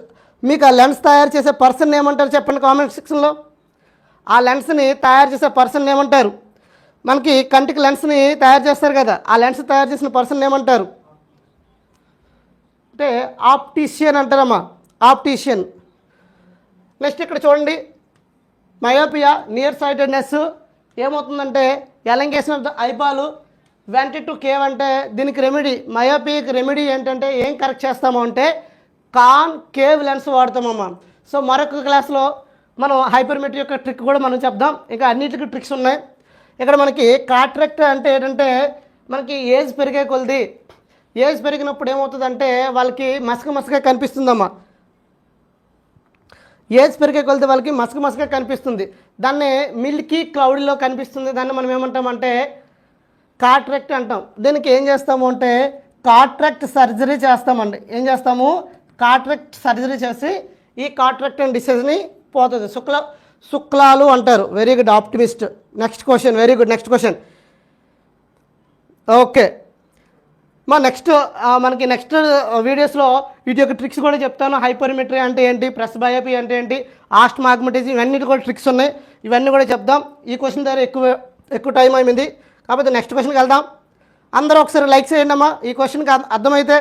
మీకు ఆ లెన్స్ తయారు చేసే పర్సన్ ఏమంటారు చెప్పండి కామెంట్ సెక్షన్లో. ఆ లెన్స్ని తయారు చేసే పర్సన్ ఏమంటారు? మనకి కంటికి లెన్స్ని తయారు చేస్తారు కదా, ఆ లెన్స్ తయారు చేసిన పర్సన్ ఏమంటారు అంటే ఆప్టీషియన్ అంటారమ్మా, ఆప్టీషియన్. నెక్స్ట్ ఇక్కడ చూడండి, మయోపియా నియర్ సైటెడ్నెస్ ఏమవుతుందంటే ఎలంగేషన్ ఆఫ్ ద ఐబాల్, వెంట్ టు కేవ్. అంటే దీనికి రెమెడీ, మయోపియాకి రెమెడీ ఏంటంటే ఏం కరెక్ట్ చేస్తాము అంటే కేవ్ లెన్స్ వాడతామమ్మా. సో మరొక క్లాస్లో మనం హైపర్మెట్రీ యొక్క ట్రిక్ కూడా మనం చెప్దాం. ఇంకా అన్నిటికీ ట్రిక్స్ ఉన్నాయి. ఇక్కడ మనకి కాట్రాక్ట్ అంటే ఏంటంటే మనకి ఏజ్ పెరిగే కొలది, ఏజ్ పెరిగినప్పుడు ఏమవుతుందంటే వాళ్ళకి మసకగా కనిపిస్తుందమ్మా. ఏజ్ పెరిగే కొలది వాళ్ళకి మసకగా కనిపిస్తుంది. దాన్ని మిల్కీ క్లౌడీలో కనిపిస్తుంది. దాన్ని మనం ఏమంటామంటే కాట్రాక్ట్ అంటాం. దీనికి ఏం చేస్తాము అంటే కాట్రాక్ట్ సర్జరీ చేస్తామండి. ఏం చేస్తాము? కాట్రాక్ట్ సర్జరీ చేసి ఈ కాట్రాక్ట్ అండ్ డిసీజ్ని పోతుంది. శుక్లాలు అంటారు. Very good, optimist. Next question, very good. Next question. Okay మనకి నెక్స్ట్ వీడియోస్లో వీటి యొక్క ట్రిక్స్ కూడా చెప్తాను. హైపర్మెట్రీ అంటే ఏంటి, ప్రెస్ బయోపీ అంటే ఏంటి, ఆస్ట్మాగ్మటిజం, ఇవన్నీ కూడా ట్రిక్స్ ఉన్నాయి. ఇవన్నీ కూడా చెప్దాం. ఈ క్వశ్చన్ దగ్గర ఎక్కువ టైం అయింది కాబట్టి నెక్స్ట్ క్వశ్చన్కి వెళ్దాం. అందరూ ఒకసారి లైక్ చేయండి అమ్మా. ఈ క్వశ్చన్కి అర్థమైతే,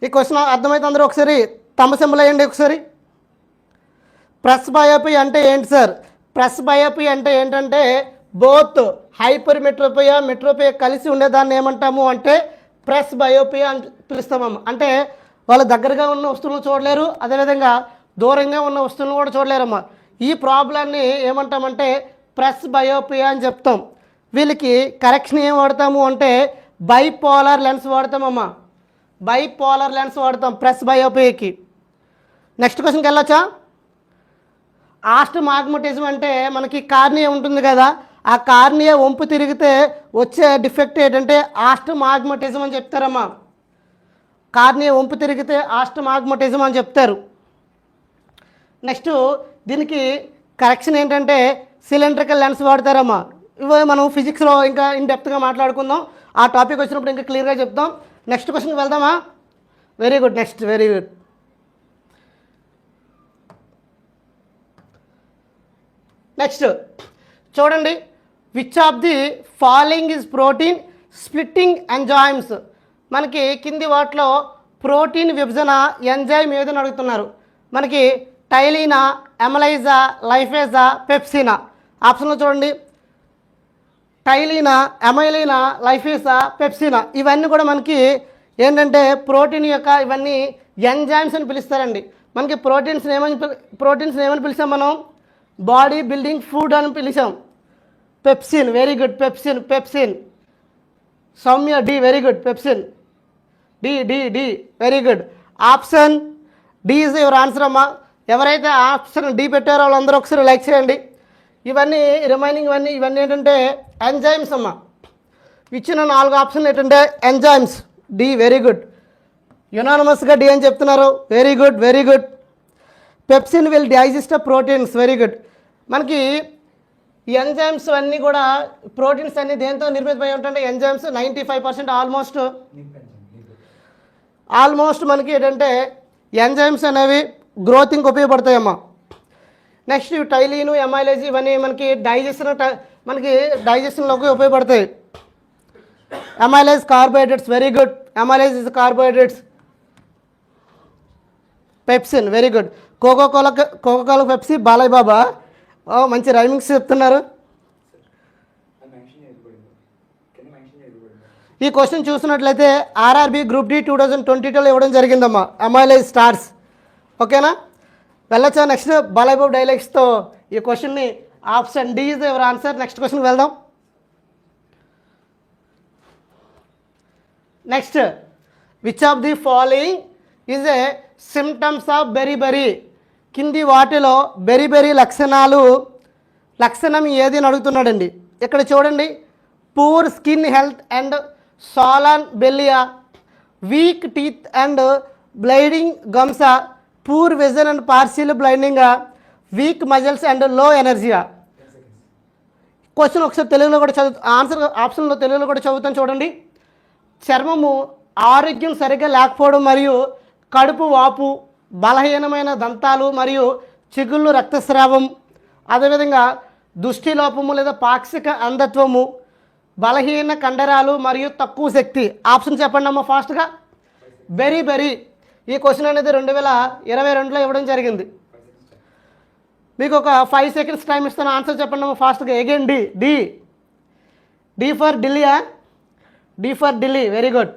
ఈ క్వశ్చన్ అర్థమైతే అందరూ ఒకసారి తమ సింబల్ వేయండి ఒకసారి. ప్రెస్ బయోపీ అంటే ఏంటి సార్? ప్రెస్ బయోపీ అంటే ఏంటంటే బోత్ హైపర్మెట్రోపియా, మెట్రోపియా కలిసి ఉండేదాన్ని ఏమంటాము అంటే ప్రెస్ బయోపియా అని పిలుస్తామమ్మ. అంటే వాళ్ళు దగ్గరగా ఉన్న వస్తువులను చూడలేరు, అదేవిధంగా దూరంగా ఉన్న వస్తువులను కూడా చూడలేరమ్మా. ఈ ప్రాబ్లాన్ని ఏమంటామంటే ప్రెస్ బయోపియా అని చెప్తాం. వీళ్ళకి కరెక్షన్ ఏం వాడతాము అంటే బైపోలార్ లెన్స్ వాడతామమ్మా. బైపోలార్ లెన్స్ వాడతాం ప్రెస్ బయోపియాకి. నెక్స్ట్ క్వశ్చన్కి వెళ్ళొచ్చా? ఆస్ట్మాగ్మటిజం అంటే మనకి కార్నియా ఉంటుంది కదా, ఆ కార్నియా వంపు తిరిగితే వచ్చే డిఫెక్ట్ ఏంటంటే ఆస్ట్మాగ్మటిజం అని చెప్తారమ్మా. కార్నియా వంపు తిరిగితే ఆస్ట్మాగ్మటిజం అని చెప్తారు. నెక్స్ట్ దీనికి కరెక్షన్ ఏంటంటే సిలిండ్రికల్ లెన్స్ వాడతారమ్మా. ఇవి మనం ఫిజిక్స్లో ఇంకా ఇన్డెప్త్గా మాట్లాడుకుందాం. ఆ టాపిక్ వచ్చినప్పుడు ఇంకా క్లియర్గా చెప్తాం. నెక్స్ట్ క్వశ్చన్కి వెళ్దామా? Very good. Next, very good. Next చూడండి, which of the following is protein splitting enzymes. మనకి కింది వాటిలో ప్రోటీన్ విభజన ఎంజైమ్ ఏదని అడుగుతున్నారు. మనకి టైలీనా, ఎమలైజా, లైఫేజా, పెప్సినా. ఆప్షన్లో చూడండి, టైలీనా, ఎమైలీనా, లైఫేజా, పెప్సినా. ఇవన్నీ కూడా మనకి ఏంటంటే ప్రోటీన్ యొక్క ఇవన్నీ ఎంజైమ్స్ అని పిలుస్తారండి. మనకి ప్రోటీన్స్ ఏమని పిలిచాం మనం? బాడీ బిల్డింగ్ ఫుడ్ అని పిలిచాం. Pepsin, very good. Pepsin. Soumya D, very good. Pepsin, D, very good. Option D is your answer అమ్మా. ఎవరైతే ఆప్షన్ డి పెట్టారో వాళ్ళందరూ ఒకసారి లైక్ చేయండి. ఇవన్నీ రిమైనింగ్ ఇవన్నీ ఏంటంటే ఎంజైమ్స్ అమ్మ. ఇచ్చిన 4 ఆప్షన్లు ఏంటంటే ఎంజైమ్స్. D, very good. యునానిమస్గా డి అని చెప్తున్నారు. Very good, very good. Pepsin will digest proteins. Very good. మనకి ఈ ఎంజైమ్స్ అన్నీ కూడా ప్రోటీన్స్ అన్నీ దేంతో నిర్మితమై ఉంటుంటే ఎంజైమ్స్ 95% ఆల్మోస్ట్ మనకి ఏంటంటే ఎంజైమ్స్ అనేవి గ్రోతింగ్కి ఉపయోగపడతాయమ్మా. నెక్స్ట్ టైలీను, ఎమైలేజ్ ఇవన్నీ మనకి డైజెషన్లోకి ఉపయోగపడతాయి. Amylase carbohydrates. Very good. Amylase is carbohydrates. Pepsin. Very good. Coca Cola Pepsi, Balayya Baba. మంచి రైమింగ్స్ చెప్తున్నారు. ఈ క్వశ్చన్ చూసినట్లయితే ఆర్ఆర్బి గ్రూప్ డి 2022లో ఇవ్వడం జరిగిందమ్మా. Amylase starch. ఓకేనా? వెళ్ళొచ్చా? నెక్స్ట్ బాలయ్య బాబు డైలాగ్స్తో ఈ క్వశ్చన్ని option D is your answer. Next క్వశ్చన్కి వెళ్దాం. Next, which of the following is a symptoms of beri. కింది వాటిలో బెరీ లక్షణం ఏది అని అడుగుతున్నాడండి. ఇక్కడ చూడండి. పూర్ స్కిన్ హెల్త్ అండ్ సాలన్ బెల్లియా, వీక్ టీత్ అండ్ బ్లైడింగ్ గమ్సా, పూర్ విజన్ అండ్ పార్షియల్ బ్లైండింగా, వీక్ మజిల్స్ అండ్ లో ఎనర్జీయా. క్వశ్చన్ ఒకసారి తెలుగులో కూడా ఆన్సర్ ఆప్షన్లో తెలుగులో కూడా చదువుతాను చూడండి. చర్మము ఆరోగ్యం సరిగ్గా లేకపోవడం మరియు కడుపు వాపు, బలహీనమైన దంతాలు మరియు చిగుళ్ళు రక్తస్రావం, అదేవిధంగా దృష్టి లోపము లేదా పాక్షిక అంధత్వము, బలహీన కండరాలు మరియు తక్కువ శక్తి. ఆప్షన్ చెప్పండి అమ్మ ఫాస్ట్గా. బెరీ. ఈ క్వశ్చన్ అనేది 2022లో ఇవ్వడం జరిగింది. మీకు ఒక 5 సెకండ్స్ టైం ఇస్తాను. ఆన్సర్ చెప్పండి అమ్మ ఫాస్ట్గా. అగైన్ డి ఫర్ ఢిల్లీయా? D for Delhi. Very good.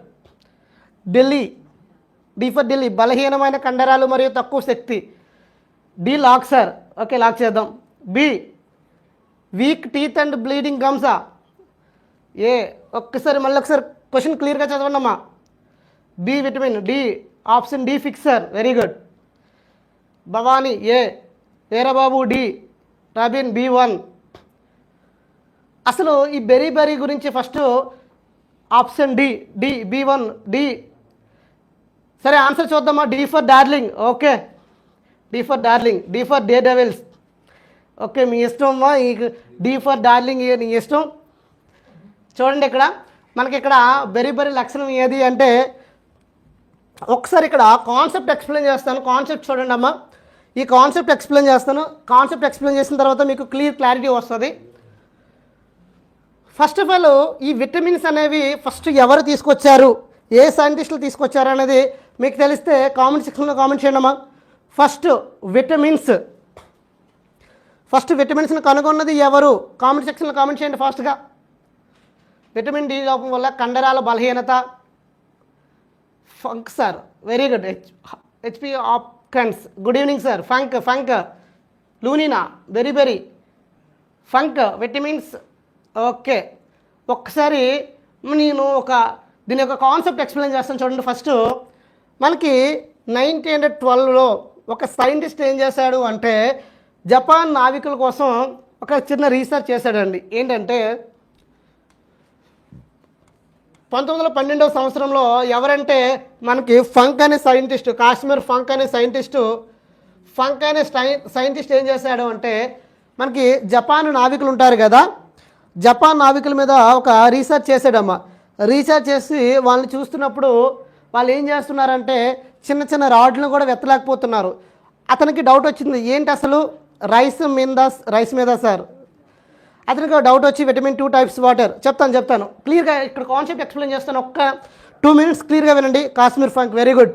D for Delhi. బలహీనమైన కండరాలు మరియు తక్కువ శక్తి. D lock sir. Okay, lock చేద్దాం. B, weak teeth and bleeding గమ్సా. ఏ, ఒక్కసారి మళ్ళీ ఒకసారి క్వశ్చన్ క్లియర్గా చదవండి అమ్మా. B vitamin. D, option D ఫిక్సర్. Very good. Bhavani. A, Veerababu. D, Rabin. B1. అసలు ఈ బెరీ గురించి first option D B1. D. సరే, ఆన్సర్ చూద్దామా. D for darling. Okay, D for darling. D for day devils. Okay, మీ ఇష్టం అమ్మా. ఈ డి ఫర్ డార్లింగ్ నీ ఇష్టం. చూడండి, ఇక్కడ మనకి ఇక్కడ బెరీ లక్షణం ఏది అంటే ఒకసారి ఇక్కడ కాన్సెప్ట్ ఎక్స్ప్లెయిన్ చేస్తాను. కాన్సెప్ట్ చూడండి అమ్మా. ఈ కాన్సెప్ట్ ఎక్స్ప్లెయిన్ చేస్తాను. కాన్సెప్ట్ ఎక్స్ప్లెయిన్ చేసిన తర్వాత మీకు క్లారిటీ వస్తుంది. ఫస్ట్ ఆఫ్ ఆల్ ఈ విటమిన్స్ అనేవి ఫస్ట్ ఎవరు తీసుకొచ్చారు, ఏ సైంటిస్టులు తీసుకొచ్చారు అనేది మీకు తెలిస్తే కామెంట్ సెక్షన్లో కామెంట్ చేయండి అమ్మా. ఫస్ట్ విటమిన్స్ని కనుగొన్నది ఎవరు? కామెంట్ సెక్షన్లో కామెంట్ చేయండి ఫాస్ట్గా. విటమిన్ డి లోపం వల్ల కండరాల బలహీనత. Funk sir. Very good. హెచ్పి ఆప్కన్స్. Good evening sir. ఫంక్ లూనినా. బెరీ ఫంక్ విటమిన్స్. ఓకే, ఒక్కసారి నేను దీని యొక్క కాన్సెప్ట్ ఎక్స్ప్లెయిన్ చేస్తాను చూడండి. ఫస్ట్ మనకి 1912లో ఒక సైంటిస్ట్ ఏం చేశాడు అంటే జపాన్ నావికుల కోసం ఒక చిన్న రీసెర్చ్ చేశాడండి. ఏంటంటే 1912వ సంవత్సరంలో ఎవరంటే మనకి ఫంక్ అనే సైంటిస్టు, కాశ్మీర్ ఫంక్ అనే సైంటిస్ట్ ఏం చేశాడు అంటే మనకి జపాన్ నావికులు ఉంటారు కదా, జపాన్ నావికుల మీద ఒక రీసెర్చ్ చేశాడమ్మా. రీసెర్చ్ చేసి వాళ్ళని చూస్తున్నప్పుడు వాళ్ళు ఏం చేస్తున్నారంటే చిన్న చిన్న రాడ్లను కూడా వెత్తలేకపోతున్నారు. అతనికి డౌట్ వచ్చింది, ఏంటి అసలు రైస్ మీద సార్. అతనికి డౌట్ వచ్చి విటమిన్ 2 టైప్స్ వాటర్. చెప్తాను క్లియర్గా. ఇక్కడ కాన్సెప్ట్ ఎక్స్ప్లెయిన్ చేస్తాను. ఒక్క 2 minutes క్లియర్గా వినండి. కాశ్మీర్ ఫంక్. Very good.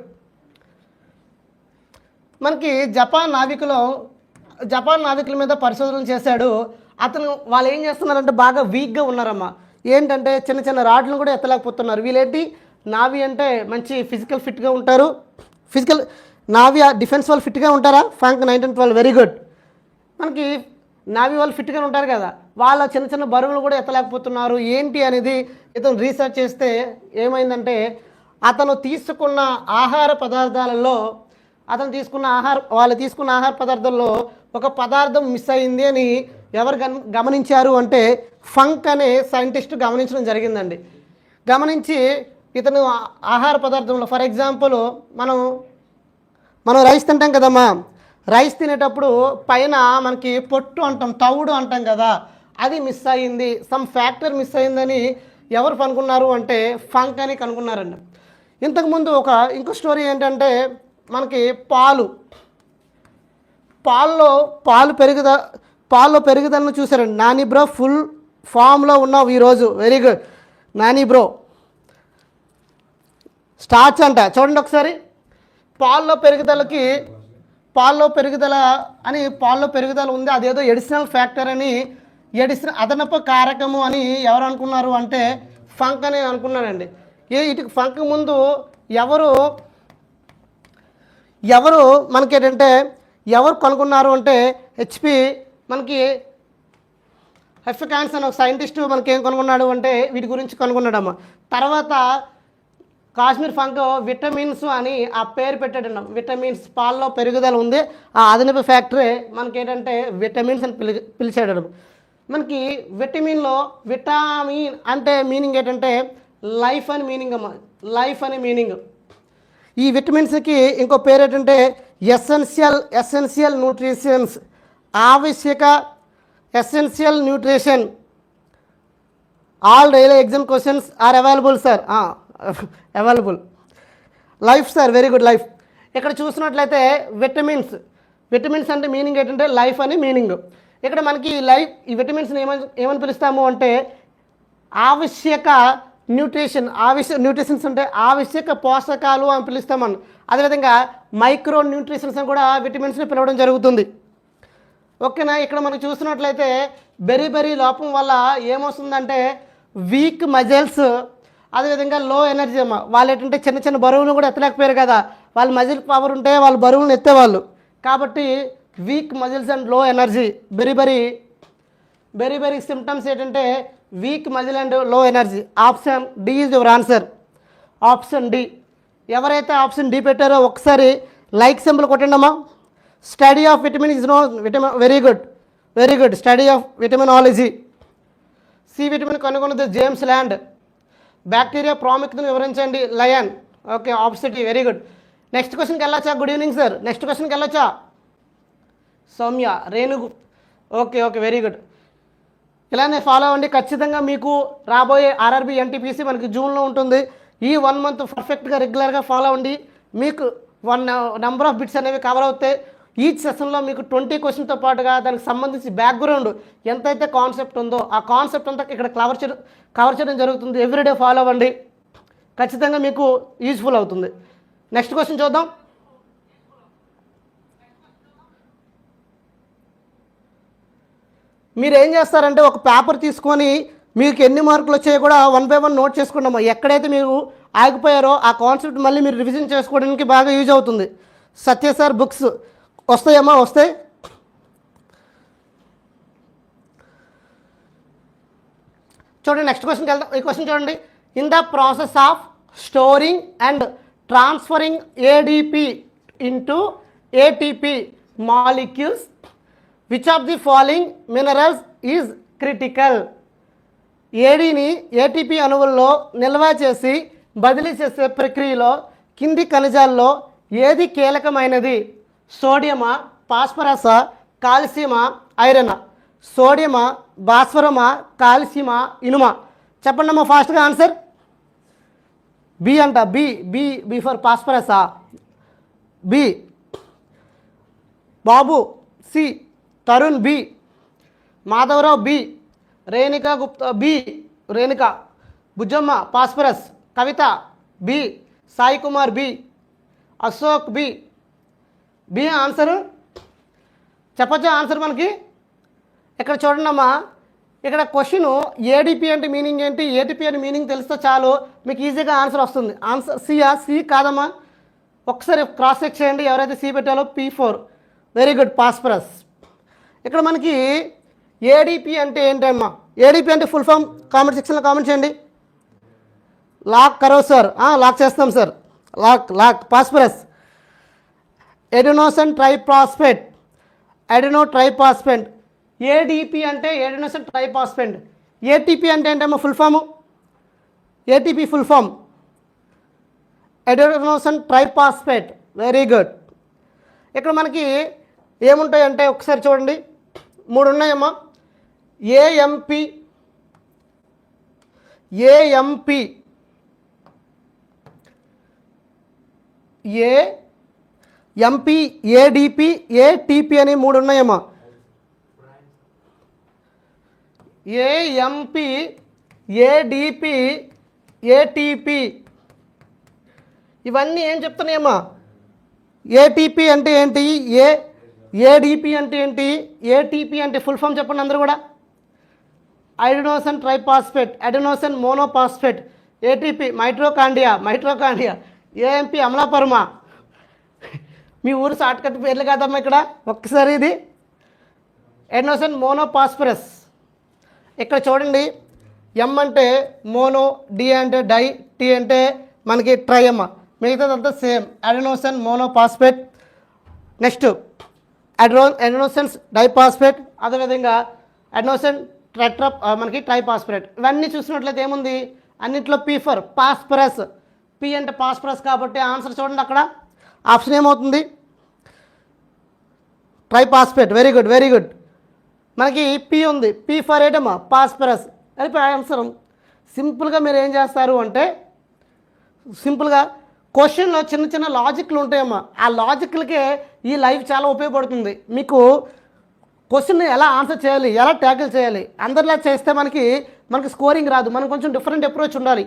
మనకి జపాన్ నావికుల మీద పరిశోధనలు చేశాడు అతను. వాళ్ళు ఏం చేస్తున్నారంటే బాగా వీక్గా ఉన్నారమ్మా. ఏంటంటే చిన్న చిన్న రాడ్లను కూడా ఎత్తలేకపోతున్నారు. వీళ్ళేంటి నావీ అంటే మంచి ఫిజికల్ ఫిట్గా ఉంటారు. నావీ డిఫెన్స్ వాళ్ళు ఫిట్గా ఉంటారా? ఫంక్ 1912. Very good. మనకి నావీ వాళ్ళు ఫిట్గా ఉంటారు కదా, వాళ్ళ చిన్న చిన్న బరువులు కూడా ఎత్తలేకపోతున్నారు. ఏంటి అనేది ఇతను రీసెర్చ్ చేస్తే ఏమైందంటే అతను తీసుకున్న ఆహార పదార్థాలలో వాళ్ళు తీసుకున్న ఆహార పదార్థాల్లో ఒక పదార్థం మిస్ అయింది అని ఎవరు గమనించారు అంటే ఫంక్ అనే సైంటిస్ట్ గమనించడం జరిగిందండి. గమనించి ఇతను ఆహార పదార్థంలో ఫర్ ఎగ్జాంపుల్ మనం రైస్ తింటాం కదమ్మా, రైస్ తినేటప్పుడు పైన మనకి పొట్టు అంటాం, తవుడు అంటాం కదా, అది మిస్ అయ్యింది, సమ్ ఫ్యాక్టర్ మిస్ అయ్యిందని ఎవరు కనుక్కున్నారు అంటే ఫంక్ అని కనుక్కున్నారండి. ఇంతకుముందు ఇంకో స్టోరీ ఏంటంటే మనకి పాల్లో పెరుగుదలను చూసారండి. నాని బ్రో ఫుల్ ఫామ్లో ఉన్నావు ఈరోజు, very good Nani bro. Starch అంట చూడండి ఒకసారి, పాల్లో పెరుగుదల ఉంది, అదేదో ఎడిషనల్ ఫ్యాక్టర్ అని, అదనపు కారకము అని ఎవరు అనుకున్నారు అంటే ఫంక్ అని అనుకున్నారండి. ఇటు ఫంక్ ముందు ఎవరు మనకేంటంటే ఎవరు కనుక్కున్నారు అంటే హెఫ్కాన్స్ అని ఒక సైంటిస్ట్ మనకి ఏం కనుక్కున్నాడు అంటే వీటి గురించి కనుక్కున్నాడమ్మా. తర్వాత కాశ్మీర్ ఫంక్ విటమిన్స్ అని ఆ పేరు పెట్టాడు. విటమిన్స్ పాల్లో పెరుగుదల ఉంది, ఆ అదనపు ఫ్యాక్టరీ మనకేంటంటే విటమిన్స్ అని పిలిచాడు. మనకి విటమిన్ అంటే మీనింగ్ ఏంటంటే లైఫ్ అని మీనింగ్ అమ్మ, లైఫ్ అని మీనింగ్. ఈ విటమిన్స్కి ఇంకో పేరు ఏంటంటే ఎసెన్షియల్ న్యూట్రిషన్స్, ఆవశ్యక essential nutrition. All daily exam questions are available sir, available. Life sir, very good life. ఇక్కడ చూసినట్లయితే విటమిన్స్ అంటే మీనింగ్ ఏంటంటే లైఫ్ అని మీనింగ్. ఇక్కడ మనకి ఈ విటమిన్స్ని ఏమని పిలుస్తాము అంటే ఆవశ్యక న్యూట్రిషన్స్ అంటే ఆవశ్యక పోషకాలు అని పిలుస్తామని. అదేవిధంగా మైక్రో న్యూట్రిషన్స్ అని కూడా విటమిన్స్ని పిలవడం జరుగుతుంది. ఓకేనా. ఇక్కడ మనం చూసినట్లయితే బెరీ లోపం వల్ల ఏమొస్తుందంటే వీక్ మజిల్స్, అదేవిధంగా లో ఎనర్జీ అమ్మ. వాళ్ళు ఏంటంటే చిన్న బరువులు కూడా ఎత్తలేకపోయారు కదా, వాళ్ళు మజిల్ పవర్ ఉంటే వాళ్ళు బరువులను ఎత్తేవాళ్ళు. కాబట్టి weak muscles and low energy, బెరీ సిమ్టమ్స్ ఏంటంటే weak muscle and low energy. Option D is your answer, option D. ఎవరైతే ఆప్షన్ డి పెట్టారో ఒకసారి లైక్ సింబల్ కొట్టండి అమ్మా. Study of vitamin is very good study of vitaminology. C vitamin కనుగొన్నది James Land. Bacteria ప్రాముఖ్యతను వివరించండి లయన్. Okay, option D, very good. Next క్వశ్చన్కి వెళ్ళొచ్చా? Good evening sir. నెక్స్ట్ క్వశ్చన్కి వెళ్ళొచ్చా? Soumya Renugu. Okay, very good. ఇలానే ఫాలో అవ్వండి. ఖచ్చితంగా మీకు రాబోయే ఆర్ఆర్బీ ఎన్టీపీసీ మనకి జూన్లో ఉంటుంది. ఈ 1 మంత్ పర్ఫెక్ట్గా రెగ్యులర్గా ఫాలో అవ్వండి. మీకు 1 నెంబర్ ఆఫ్ బిట్స్ అనేవి కవర్ అవుతాయి. ఈచ్ సెషన్లో మీకు 20 క్వశ్చన్తో పాటుగా దానికి సంబంధించి బ్యాక్గ్రౌండ్ ఎంతైతే కాన్సెప్ట్ ఉందో ఆ కాన్సెప్ట్ అంతా ఇక్కడ కవర్ చేయడం జరుగుతుంది. ఎవ్రీడే ఫాలో అవ్వండి, ఖచ్చితంగా మీకు యూజ్ఫుల్ అవుతుంది. నెక్స్ట్ క్వశ్చన్ చూద్దాం. మీరు ఏం చేస్తారంటే ఒక పేపర్ తీసుకొని మీకు ఎన్ని మార్కులు వచ్చాయో కూడా 1 by 1 నోట్ చేసుకున్నాము. ఎక్కడైతే మీరు ఆగిపోయారో ఆ కాన్సెప్ట్ మళ్ళీ మీరు రివిజన్ చేసుకోవడానికి బాగా యూజ్ అవుతుంది. సత్య సార్ బుక్స్ వస్తాయమ్మా? వస్తాయి. చూడండి నెక్స్ట్ క్వశ్చన్కి వెళ్దాం. ఈ క్వశ్చన్ చూడండి. In the process of storing and transferring ADP into ATP molecules which of the following minerals is critical? ATP అణువుల్లో నిల్వ చేసి బదిలీ చేసే ప్రక్రియలో కింది ఖనిజాల్లో ఏది కీలకమైనది? సోడియమా, ఫాస్ఫరసా, కాల్షియమా, ఐరనా? సోడియమా, భాస్వరమా, కాల్షియమా, ఇనుమా? చెప్పండి అమ్మా ఫాస్ట్గా ఆన్సర్. బి అంట, బి ఫర్ ఫాస్ఫరసా, B. Babu C, Tarun B, Madhavarao B, Renuka Gupta B, Renuka, Bujjamma phosphorus, Kavitha B, Sai Kumar B, Ashok B. B answer. చెప్పచ్చా ఆన్సర్ మనకి? ఇక్కడ చూడండి అమ్మా, ఇక్కడ క్వశ్చన్ ఏడిపి అంటే మీనింగ్ ఏంటి, ఏటీపీ అంటే మీనింగ్ తెలిస్తే చాలు మీకు ఈజీగా ఆన్సర్ వస్తుంది. ఆన్సర్ సియా? సి కాదమ్మా, ఒకసారి క్రాస్ చెక్ చేయండి. ఎవరైతే సి పెట్టాలో P4, వెరీ గుడ్, ఫాస్ఫరస్. ఇక్కడ మనకి ఏడిపి అంటే ఏంటమ్మా? ఏడిపి అంటే ఫుల్ ఫామ్ కామెంట్ సెక్షన్లో కామెంట్ చేయండి. లాక్ కరో సార్, లాక్ చేస్తాం sir. Lock phosphorus. Adenosine triphosphate, triphosphate. ADP అంటే ఏడినోసిన్ ట్రైఫాస్ఫేట్. ఏటీపీ అంటే ఏంటమ్మా full form? ATP full form adenosine triphosphate. Very good. ఇక్కడ మనకి ఏముంటాయంటే ఒకసారి చూడండి, 3 ఉన్నాయమ్మా. AMP, AMP, AMP, ADP, ATP అని 3 ఉన్నాయమ్మా. ఏఎంపి, ఏడిపి, ఏటీపీ ఇవన్నీ ఏం చెప్తున్నాయమ్మా? ఏటీపీ అంటే ఏంటి, ఏడిపి అంటే ఏంటి, ఏటీపీ అంటే ఫుల్ ఫామ్ చెప్పండి అందరూ కూడా. Adenosine triphosphate, adenosine monophosphate. ATP mitochondria, mitochondria. AMP Amalapuram. మీ ఊరు షార్ట్కట్ పేర్లు కాదమ్మా ఇక్కడ. ఒక్కసారి ఇది ఎడెనోసిన్ మోనోఫాస్ఫరస్. ఇక్కడ చూడండి, ఎం అంటే మోనో, డి అంటే డై, టీ అంటే మనకి ట్రై అమ్మ. మిగతాదంతా same. Adenosine monophosphate. Next adenosines diphosphate, అదేవిధంగా అడెనోసిన్ మనకి ట్రైఫాస్ఫేట్. ఇవన్నీ చూసినట్లయితే ఏముంది, అన్నింటిలో పీ ఫర్ ఫాస్ఫరస్. పి అంటే ఫాస్ఫరస్ కాబట్టి ఆన్సర్ చూడండి అక్కడ ఆప్షన్ ఏమవుతుంది, triphosphate. Very good, very good. మనకి పి ఉంది, పి ఫర్ ఏటమ్మా ఫాస్ఫరస్. అది ఆన్సర్. సింపుల్గా మీరు ఏం చేస్తారు అంటే, సింపుల్గా క్వశ్చన్లో చిన్న చిన్న లాజిక్లు ఉంటాయమ్మా. ఆ లాజిక్లకే ఈ లైఫ్ చాలా ఉపయోగపడుతుంది. మీకు క్వశ్చన్ ఎలా ఆన్సర్ చేయాలి, ఎలా ట్యాకిల్ చేయాలి, అందరిలా చేస్తే మనకి స్కోరింగ్ రాదు. మనం కొంచెం డిఫరెంట్ అప్రోచ్ ఉండాలి.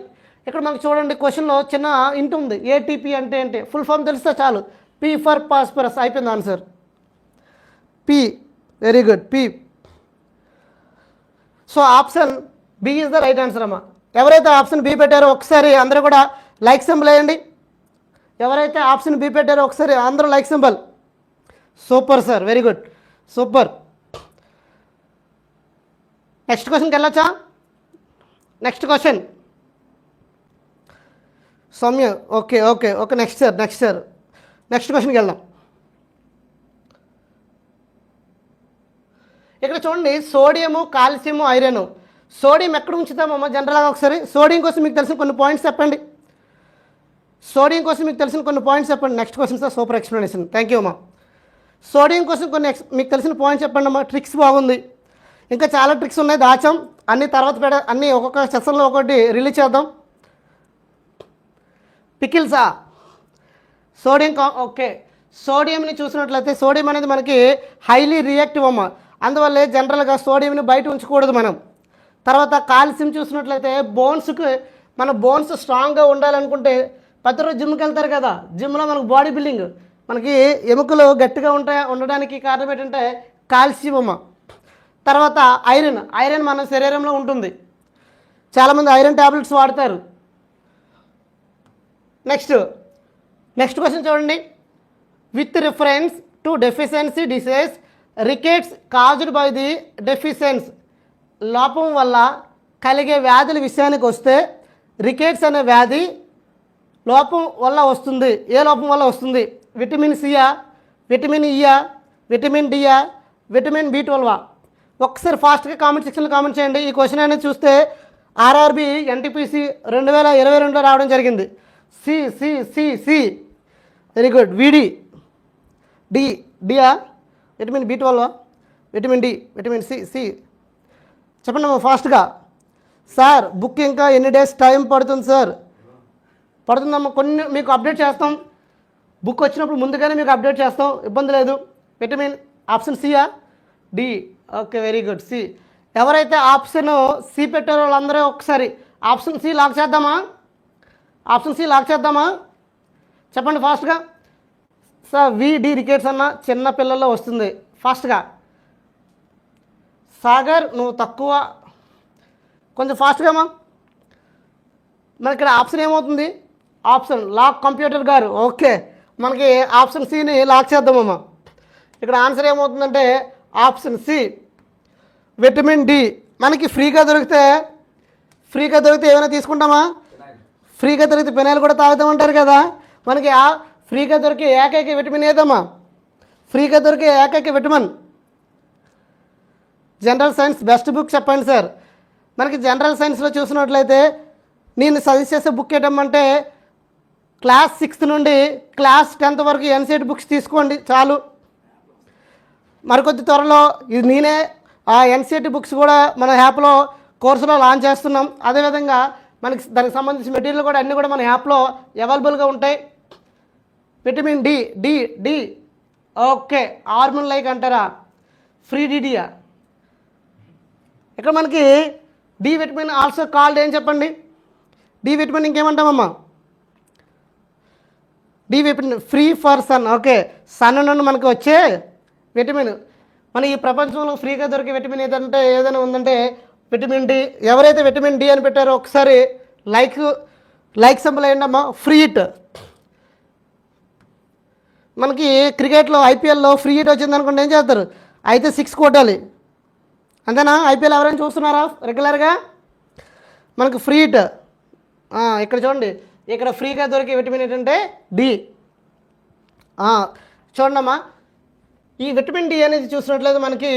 ఇక్కడ మనకు చూడండి, క్వశ్చన్లో చిన్న ఇంట్ ఉంది. ఏటీపీ అంటే ఏంటి, ఫుల్ ఫామ్ తెలిస్తే చాలు. పి ఫర్ ఫాస్ఫరస్, అయిపోయింది answer. P. Very good, P. So option B is the right answer అమ్మా. ఎవరైతే ఆప్షన్ బి పెట్టారో ఒకసారి అందరూ కూడా లైక్ సింబల్ వేయండి. ఎవరైతే ఆప్షన్ బి పెట్టారో ఒకసారి అందరూ like symbol. Super sir, very good, super. Next క్వశ్చన్కి వెళ్ళొచ్చా? Next question Soumya. Okay okay okay, next sir, next sir, next క్వశ్చన్కి వెళ్దాం. ఇక్కడ చూడండి, సోడియము, కాల్షియము, ఐరన్. సోడియం ఎక్కడ ఉంచుతామమ్మా జనరల్గా? ఒకసారి సోడియం కోసం మీకు తెలిసిన కొన్ని పాయింట్స్ చెప్పండి. సోడియం కోసం మీకు తెలిసిన కొన్ని పాయింట్స్ చెప్పండి. Next question sir, super explanation, thank you అమ్మా. సోడియం కోసం కొన్ని మీకు తెలిసిన పాయింట్స్ చెప్పండి అమ్మా. ట్రిక్స్ బాగుంది, ఇంకా చాలా ట్రిక్స్ ఉన్నాయి, దాచాం. అన్ని తర్వాత అన్నీ ఒక్కొక్క సెషన్లో ఒకటి రిలీజ్ చేద్దాం. పికిల్సా, సోడియం ఓకే. సోడియంని చూసినట్లయితే సోడియం అనేది మనకి హైలీ రియాక్టివ్ అమ్మ. అందువల్లే జనరల్గా సోడియంని బయట ఉంచకూడదు మనం. తర్వాత కాల్షియం చూసినట్లయితే బోన్స్కి, మన బోన్స్ స్ట్రాంగ్గా ఉండాలనుకుంటే ప్రతిరోజు జిమ్కి వెళ్తారు కదా, జిమ్లో మనకు బాడీ బిల్డింగ్, మనకి ఎముకలు గట్టిగా ఉండడానికి కారణం ఏంటంటే కాల్షియం అమ్మ. తర్వాత ఐరన్, ఐరన్ మన శరీరంలో ఉంటుంది. చాలామంది ఐరన్ ట్యాబ్లెట్స్ వాడతారు. నెక్స్ట్ క్వశ్చన్ చూడండి. With reference to deficiency disease, rickets caused by the deficiency. లోపం వల్ల కలిగే వ్యాధుల విషయానికి వస్తే, రికెట్స్ అనే వ్యాధి లోపం వల్ల వస్తుంది. ఏ లోపం వల్ల వస్తుంది? విటమిన్ సియా, విటమిన్ ఈయా, విటమిన్ డియా, విటమిన్ B12. ఒకసారి ఫాస్ట్గా కామెంట్ సెక్షన్లో కామెంట్ చేయండి. ఈ క్వశ్చన్ అనేది చూస్తే ఆర్ఆర్బి ఎన్టీపీసీ 2022లో రావడం జరిగింది. C C C C, very good. విడి, డియా, vitamin B12, vitamin D, vitamin C, C. చెప్పండి అమ్మా ఫాస్ట్గా. సార్ బుక్ ఇంకా ఎన్ని డేస్ టైం పడుతుంది సార్? పడుతుందమ్మా, కొన్ని మీకు అప్డేట్ చేస్తాం. బుక్ వచ్చినప్పుడు ముందుగానే మీకు అప్డేట్ చేస్తాం, ఇబ్బంది లేదు. విటమిన్ ఆప్షన్ సియా, D. Okay, very good, C. ఎవరైతే ఆప్షన్ సి పెట్టారో వాళ్ళందరూ ఒకసారి ఆప్షన్ సి లాక్ చేద్దామా? ఆప్షన్ సి లాక్ చేద్దామా? చెప్పండి ఫాస్ట్గా. సార్ విడి రికెట్స్ అన్న చిన్న పిల్లల్లో వస్తుంది. ఫాస్ట్గా. సాగర్ నువ్వు తక్కువ, కొంచెం ఫాస్ట్గా అమ్మా. మనకి ఇక్కడ ఆప్షన్ ఏమవుతుంది? ఆప్షన్ లాక్ కంప్యూటర్ గారు. ఓకే, మనకి ఆప్షన్ సిని లాక్ చేద్దామమ్మా. ఇక్కడ ఆన్సర్ ఏమవుతుందంటే ఆప్షన్ సి, విటమిన్ డి. మనకి ఫ్రీగా దొరికితే ఏమైనా తీసుకుంటామా? ఫ్రీగా దొరికితే పెనాయిల్ కూడా తాగుతామంటారు కదా. మనకి ఆ ఫ్రీగా దొరికే ఏకైక విటమిన్ ఏదమ్మా? ఫ్రీగా దొరికే ఏకైక vitamin general science best book చెప్పండి సార్. మనకి జనరల్ సైన్స్లో చూసినట్లయితే నేను సజెస్ట్ చేసే బుక్ ఏంటంటే క్లాస్ 6th నుండి క్లాస్ 10th వరకు ఎన్సీఈఆర్టీ బుక్స్ తీసుకోండి చాలు. మరికొద్ది త్వరలో ఇది నేనే ఆ ఎన్సీఈఆర్టీ బుక్స్ కూడా మన యాప్లో కోర్సులో లాంచ్ చేస్తున్నాం. అదేవిధంగా మనకి దానికి సంబంధించిన మెటీరియల్ కూడా అన్నీ కూడా మన యాప్లో అవైలబుల్గా ఉంటాయి. Vitamin D D D okay hormone like అంటారా, ఫ్రీ డిడియా. ఇక్కడ మనకి డి విటమిన్ ఆల్సో కాల్డ్ ఏం చెప్పండి, డి విటమిన్ ఇంకేమంటామమ్మా, D vitamin free for sun. Okay sun నుండి మనకు వచ్చే విటమిన్. మన ఈ ప్రపంచంలో ఫ్రీగా దొరికే విటమిన్ ఏదైనా ఉందంటే విటమిన్ డి. ఎవరైతే విటమిన్ డి అని పెట్టారో ఒకసారి లైక్ సింబల్ ఏంటమ్మా, ఫ్రీ హిట్. మనకి క్రికెట్లో ఐపీఎల్లో ఫ్రీ హిట్ వచ్చింది అనుకోండి ఏం చేస్తారు, అయితే 6 కొట్టాలి అంతేనా. ఐపీఎల్ ఎవరైనా చూస్తున్నారా రెగ్యులర్గా, మనకు ఫ్రీ హిట్. ఇక్కడ చూడండి, ఇక్కడ ఫ్రీగా దొరికే విటమిన్ ఏంటంటే డి. చూడండమ్మా, ఈ విటమిన్ డి అనేది చూసినట్లయితే మనకి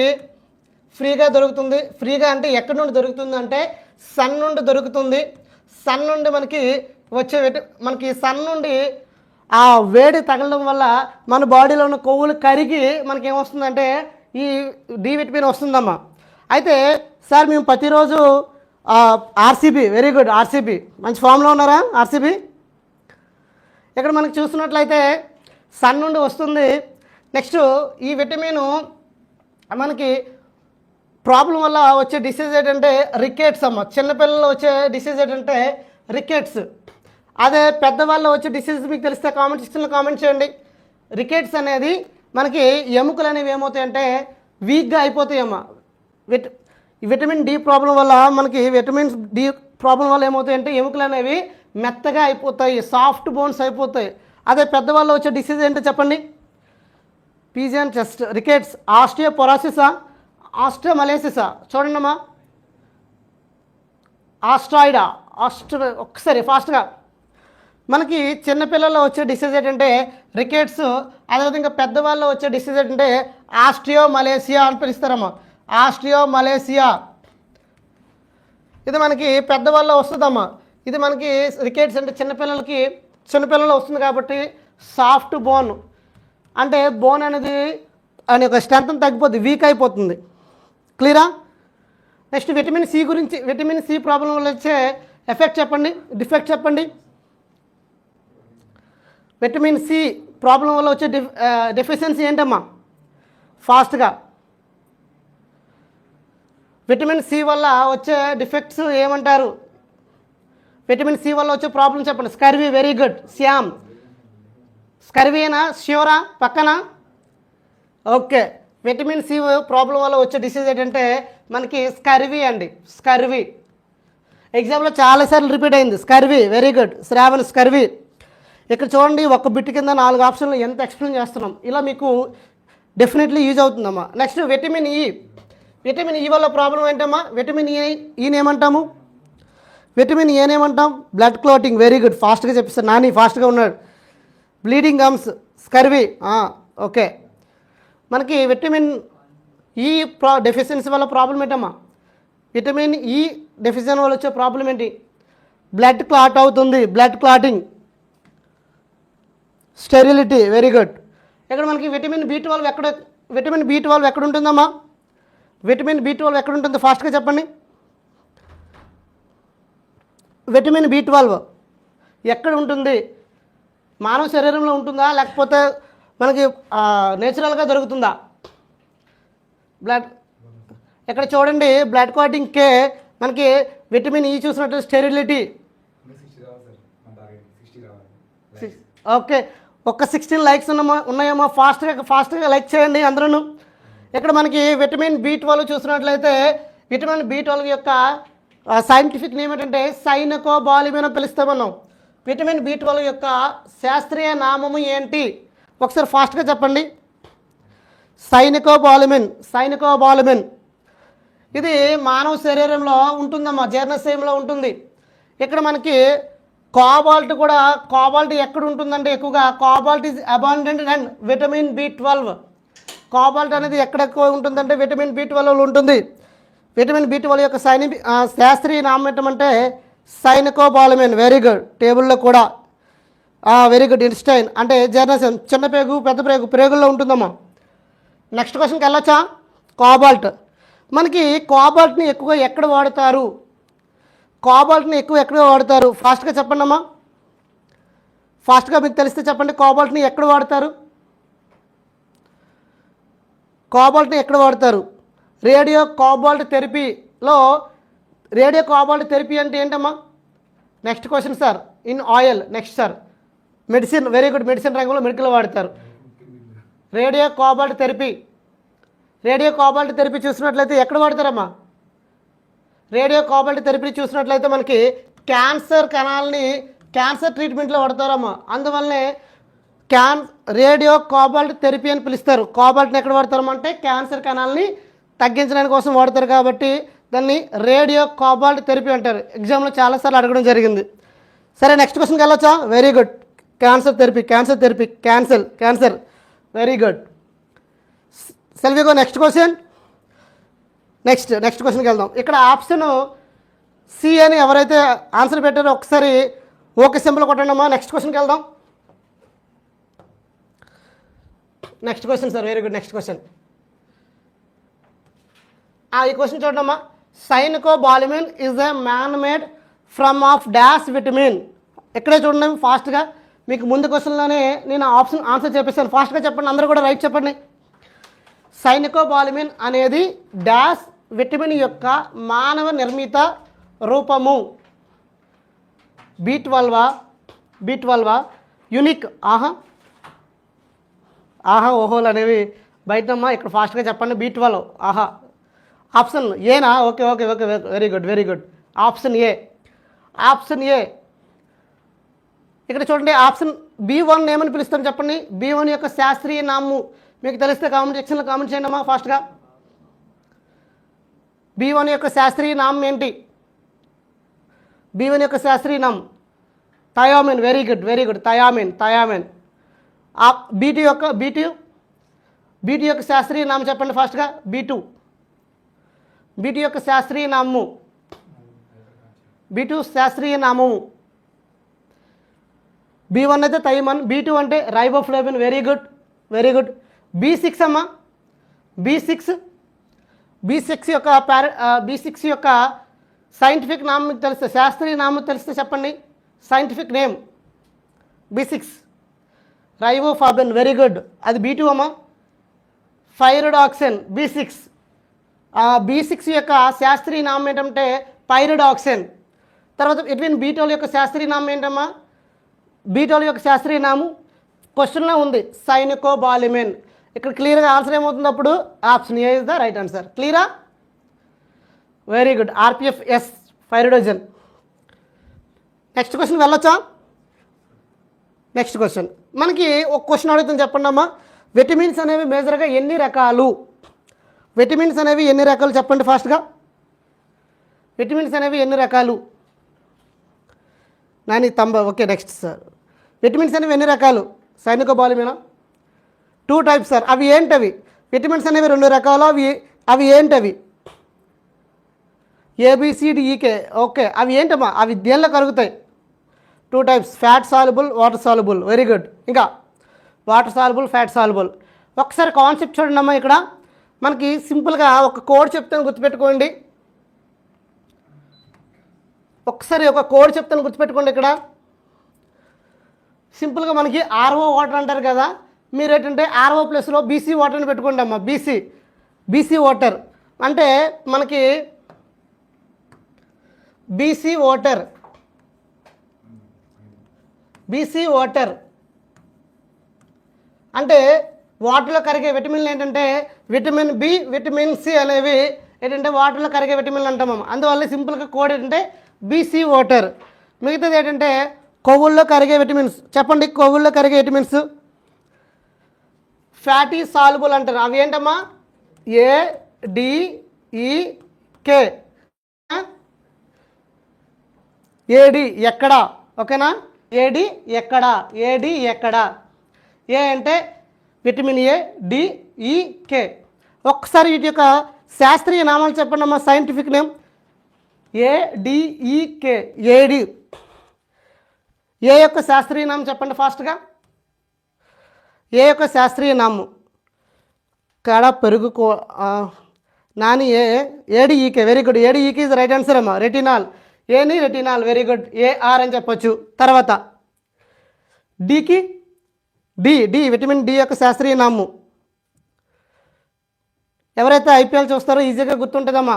ఫ్రీగా దొరుకుతుంది. ఫ్రీగా అంటే ఎక్కడి నుండి దొరుకుతుంది అంటే సన్ నుండి దొరుకుతుంది. సన్ నుండి మనకి వచ్చే మనకి సన్ నుండి ఆ వేడి తగలడం వల్ల మన బాడీలో ఉన్న కొవ్వులు కరిగి మనకి ఏమొస్తుందంటే ఈ డి విటమిన్ వస్తుందమ్మా. అయితే సార్ మేము ప్రతిరోజు ఆర్సీబీ వెరీ గుడ్, ఆర్సీబీ మంచి ఫామ్లో ఉన్నారా ఆర్సీబీ. ఇక్కడ మనకి చూస్తున్నట్లయితే సన్ నుండి వస్తుంది. నెక్స్ట్ ఈ విటమిన్ మనకి ప్రాబ్లం వల్ల వచ్చే డిసీజ్ ఏంటంటే రికెట్స్ అమ్మ. చిన్నపిల్లల్లో వచ్చే డిసీజ్ ఏంటంటే రికెట్స్. అదే పెద్దవాళ్ళు వచ్చే డిసీజ్ మీకు తెలిస్తే కామెంట్ సెక్షన్లో కామెంట్ చేయండి. రికెట్స్ అనేది మనకి ఎముకలు అనేవి ఏమవుతాయంటే వీక్గా అయిపోతాయమ్మా. విటమిన్ డి ప్రాబ్లం వల్ల మనకి విటమిన్ డి ప్రాబ్లం వల్ల ఏమవుతాయంటే ఎముకలు అనేవి మెత్తగా అయిపోతాయి, సాఫ్ట్ బోన్స్ అయిపోతాయి. అదే పెద్దవాళ్ళు వచ్చే డిసీజ్ ఏంటో చెప్పండి, పీజియన్ చెస్ట్, రికెట్స్, ఆస్టియోపొరాసిసా, ఆస్ట్రోమలేసిసా. చూడండమ్మా, ఆస్ట్రాయిడా, ఒకసారి ఫాస్ట్గా. మనకి చిన్నపిల్లల్లో వచ్చే డిసీజ్ ఏంటంటే రికెట్స్. అదేవిధంగా పెద్దవాళ్ళు వచ్చే డిసీజ్ ఏంటంటే ఆస్ట్రియోమలేసియా అని పిలుస్తారమ్మా, ఆస్ట్రియోమలేసియా. ఇది మనకి పెద్దవాళ్ళలో వస్తుందమ్మా. ఇది మనకి రికెట్స్ అంటే చిన్నపిల్లల్లో వస్తుంది కాబట్టి సాఫ్ట్ బోన్ అంటే బోన్ అనేది అని ఒక స్ట్రెంత్ తగ్గిపోతుంది, వీక్ అయిపోతుంది. క్లియరా. నెక్స్ట్ విటమిన్ సి గురించి, విటమిన్ సి ప్రాబ్లం వల్ల వచ్చే ఎఫెక్ట్ చెప్పండి, డిఫెక్ట్ చెప్పండి. విటమిన్ సి ప్రాబ్లం వల్ల వచ్చే డెఫిషియన్సీ ఏంటమ్మా ఫాస్ట్గా. విటమిన్ సి వల్ల వచ్చే డిఫెక్ట్స్ ఏమంటారు, విటమిన్ సి వల్ల వచ్చే ప్రాబ్లం చెప్పండి. Scurvy very good Shyam. స్కర్వీనా ష్యూరా పక్కన. ఓకే విటమిన్ సి ప్రాబ్లం వల్ల వచ్చే డిసీజ్ ఏంటంటే మనకి స్కర్వీ అండి, స్కర్వీ. ఎగ్జామ్లో చాలాసార్లు రిపీట్ అయింది scurvy. Very good Shravan, scurvy. ఇక్కడ చూడండి, ఒక్క బిట్ కింద 4 ఆప్షన్లు ఎంత ఎక్స్ప్లెయిన్ చేస్తున్నాం. ఇలా మీకు డెఫినెట్లీ యూజ్ అవుతుందమ్మా. Next vitamin E. Vitamin E వల్ల ప్రాబ్లం ఏంటమ్మా, విటమిన్ ఈనేమంటాము, విటమిన్ ఏనేమంటాం, బ్లడ్ క్లాటింగ్. వెరీ గుడ్ ఫాస్ట్గా చెప్పిస్తాను, నాని ఫాస్ట్గా ఉన్నాడు. Bleeding gums, scurvy. ఓకే మనకి విటమిన్ ఈ డెఫిషియన్సీ వల్ల ప్రాబ్లం ఏంటమ్మా, విటమిన్ ఈ డెఫిషియన్సీ వల్ల వచ్చే ప్రాబ్లం ఏంటి, బ్లడ్ క్లాట్ అవుతుంది, blood clotting. Sterility very good. ఇక్కడ మనకి విటమిన్ బి12 ఎక్కడ ఉంటుందమ్మా, విటమిన్ బి12 ఎక్కడ ఉంటుంది ఫాస్ట్గా చెప్పండి. విటమిన్ బి12 ఎక్కడ ఉంటుంది, మానవ శరీరంలో ఉంటుందా లేకపోతే మనకి నేచురల్గా దొరుకుతుందా. బ్లడ్ ఇక్కడ చూడండి, బ్లడ్ క్లాటింగ్కే మనకి విటమిన్ ఈ చూసినట్టు స్టెరిలిటీ. ఓకే ఒక్క 16 లైక్స్ ఉన్నాయేమో, ఫాస్ట్గా లైక్ చేయండి అందరూ. ఇక్కడ మనకి విటమిన్ బి12 చూసినట్లయితే విటమిన్ బి12 యొక్క సైంటిఫిక్ నేమ్ ఏంటంటే సైనకోబాలిమిన్ అని పిలుస్తాం మనం. విటమిన్ బి12 యొక్క శాస్త్రీయ నామము ఏంటి ఒకసారి ఫాస్ట్గా చెప్పండి. సైనకోబాలిమిన్. ఇది మానవ శరీరంలో ఉంటుందమ్మా, జీర్ణశయంలో ఉంటుంది. ఇక్కడ మనకి కోబాల్ట్ కూడా, కోబాల్ట్ ఎక్కడ ఉంటుందంటే ఎక్కువగా cobalt is abundant and vitamin B12. Cobalt అనేది ఎక్కడ ఎక్కువ ఉంటుందంటే విటమిన్ బి12 ఉంటుంది. విటమిన్ B12 యొక్క శాస్త్రీయ నామం అంటే సైనికోబాలమిన్. Very good. టేబుల్లో కూడా వెరీ గుడ్. ఇన్స్టైన్ అంటే జర్నసన్, చిన్న పేగు పెద్ద పేగు పేగుల్లో ఉంటుందమ్మా. నెక్స్ట్ క్వశ్చన్కి వెళ్ళొచ్చా? కోబాల్ట్. మనకి కోబాల్ట్ని ఎక్కువగా ఎక్కడ వాడతారు? కోబాల్ట్ని ఎక్కడ వాడతారు? ఫాస్ట్గా చెప్పండి అమ్మా. ఫాస్ట్గా మీకు తెలిస్తే చెప్పండి. కోబాల్ట్ని ఎక్కడ వాడతారు? కోబాల్ట్ని ఎక్కడ వాడతారు? రేడియో కోబాల్ట్ థెరపీలో. రేడియో కోబాల్ట్ థెరపీ అంటే ఏంటమ్మా? Next question sir. In oil. Next sir. Medicine. Very good. Medicine రంగంలో మెడికల్ వాడతారు. Radio cobalt therapy. Radio cobalt therapy చూసినట్లయితే ఎక్కడ వాడతారమ్మా? రేడియో కోబాల్ట్ థెరపీ చూసినట్లయితే మనకి క్యాన్సర్ కణాలని క్యాన్సర్ ట్రీట్మెంట్లో వాడతారమ్మా. అందువల్లనే రేడియో కోబాల్ట్ థెరపీ అని పిలుస్తారు. కోబాల్ట్ని ఎక్కడ వాడతారమ్మా అంటే క్యాన్సర్ కణాలని తగ్గించడానికి కోసం వాడతారు కాబట్టి దాన్ని రేడియో కోబాల్ట్ థెరపీ అంటారు. ఎగ్జామ్లో చాలాసార్లు అడగడం జరిగింది. సరే, నెక్స్ట్ క్వశ్చన్కి వెళ్ళొచ్చా? Very good. Cancer therapy. Cancer. Very good. Shall we go next question. Next క్వశ్చన్కి వెళ్దాం. ఇక్కడ ఆప్షన్ సి అని ఎవరైతే ఆన్సర్ పెట్టారో ఒకసారి ఓకే సింబల్ కొట్టండి అమ్మా. నెక్స్ట్ క్వశ్చన్కి వెళ్దాం. Next question sir. Very good. Next question. ఈ క్వశ్చన్ చూడండి అమ్మా. Cyanocobalamin is a man made from of dash vitamin. ఇక్కడే చూడండి ఫాస్ట్గా. మీకు ముందు క్వశ్చన్లోనే నేను ఆన్సర్ చెప్పేస్తాను. ఫాస్ట్గా చెప్పండి. అందరూ కూడా రైట్ చెప్పండి. సైనికోబాలమిన్ అనేది డాష్ విటమిన్ యొక్క మానవ నిర్మిత రూపము. B12 unique. ఓహోలు అనేవి బయటమ్మా. ఇక్కడ ఫాస్ట్గా చెప్పండి. B12 ఆప్షన్ ఏనా? Okay. Very good. Option A. ఇక్కడ చూడండి. ఆప్షన్ B1 ఏమని పిలుస్తాం చెప్పండి. B1 యొక్క శాస్త్రీయ నామము మీకు తెలిస్తే కామెంట్ సెక్షన్లో కామెంట్ చేయండి అమ్మా ఫాస్ట్గా. B1 యొక్క శాస్త్రీయ నామం ఏంటి? B1 యొక్క శాస్త్రీయ నామం thiamine. Very good. Thiamine. B2 యొక్క శాస్త్రీయ నామం చెప్పండి ఫాస్ట్గా. B2 యొక్క శాస్త్రీయ నామము. B2 శాస్త్రీయ నామము. B1 అయితే థైమన్. B2 అంటే రైబోఫ్లేవిన్. Very good. B6 అమ్మా. B6 యొక్క సైంటిఫిక్ నామం మీకు తెలిస్తే, శాస్త్రీయ నామం తెలిస్తే చెప్పండి. Scientific name B6 riboflavin. Very good. అది B2 అమ్మా. పైరిడాక్సిన్. B6 యొక్క శాస్త్రీయ నామం ఏంటంటే పైరిడాక్సిన్. తర్వాత విటమిన్ B12 యొక్క శాస్త్రీయ నామం ఏంటమ్మా? B12 యొక్క శాస్త్రీయ నామం క్వశ్చన్లో ఉంది సైనికోబాలమిన్. ఇక్కడ క్లియర్గా ఆన్సర్ ఏమవుతుంది అప్పుడు? Option A is the right answer. క్లియరా? Very good. RPF pyridoxine. Next question వెళ్ళొచ్చా? నెక్స్ట్ క్వశ్చన్ మనకి ఒక క్వశ్చన్ అడుగుతుంది చెప్పండి అమ్మా. విటమిన్స్ అనేవి మేజర్గా ఎన్ని రకాలు? చెప్పండి ఫాస్ట్గా. విటమిన్స్ అనేవి ఎన్ని రకాలు? ఓకే. Next sir. విటమిన్స్ అనేవి ఎన్ని రకాలు? సైనికోబాలమిన్ 2 టైప్స్ సార్. అవి ఏంటవి? విటమిన్స్ అనేవి 2 రకాలు. అవి ఏంటవి? ABCDEK. ఓకే. అవి ఏంటమ్మా? అవి దేనిలో కరుగుతాయి? 2 types. Fat soluble, water soluble. Very good. ఇంకా వాటర్ సాల్యుబుల్, ఫ్యాట్ సాల్యుబుల్. ఒకసారి కాన్సెప్ట్ చూడండి అమ్మా. ఇక్కడ మనకి సింపుల్గా ఒక కోడ్ చెప్తాను, గుర్తుపెట్టుకోండి. ఇక్కడ సింపుల్గా మనకి RO వాటర్ అంటారు కదా. మీరు ఏంటంటే RO ప్లస్లో BC వాటర్ అని పెట్టుకోండి అమ్మా. BC వాటర్ అంటే మనకి BC వాటర్ అంటే వాటర్లో కరిగే విటమిన్లు ఏంటంటే విటమిన్ B, విటమిన్ C అనేవి ఏంటంటే వాటర్లో కరిగే విటమిన్లు అంటామమ్మ. అందువల్ల సింపుల్గా కోడ్ ఏంటంటే BC వాటర్. మిగతాది ఏంటంటే కొవ్వుల్లో కరిగే విటమిన్స్. చెప్పండి. కొవ్వుల్లో కరిగే విటమిన్స్ ఫ్యాటీ సాల్యుబుల్ అంటారు. అవి ఏంటమ్మా? ADEK. AD ఎక్కడ? ఓకేనా? AD ఎక్కడ? ఏ అంటే vitamin A, D, E, K. ఒక్కసారి వీటి యొక్క శాస్త్రీయ నామాలు చెప్పండి అమ్మా, scientific name. A D E K, A D. A యొక్క శాస్త్రీయ నామం చెప్పండి ఫాస్ట్గా. ఏ యొక్క శాస్త్రీయ నామం కడ పెరుగు Nani ADEK, very good. ADEK is right answer అమ్మా. రెటినాల్, ఏని రెటినాల్, వెరీ గుడ్. ఏఆర్ అని చెప్పొచ్చు. తర్వాత డికి డి, విటమిన్ డి యొక్క శాస్త్రీయ నామం. ఎవరైతే ఐపీఎల్ చూస్తారో ఈజీగా గుర్తుంటుందమ్మా,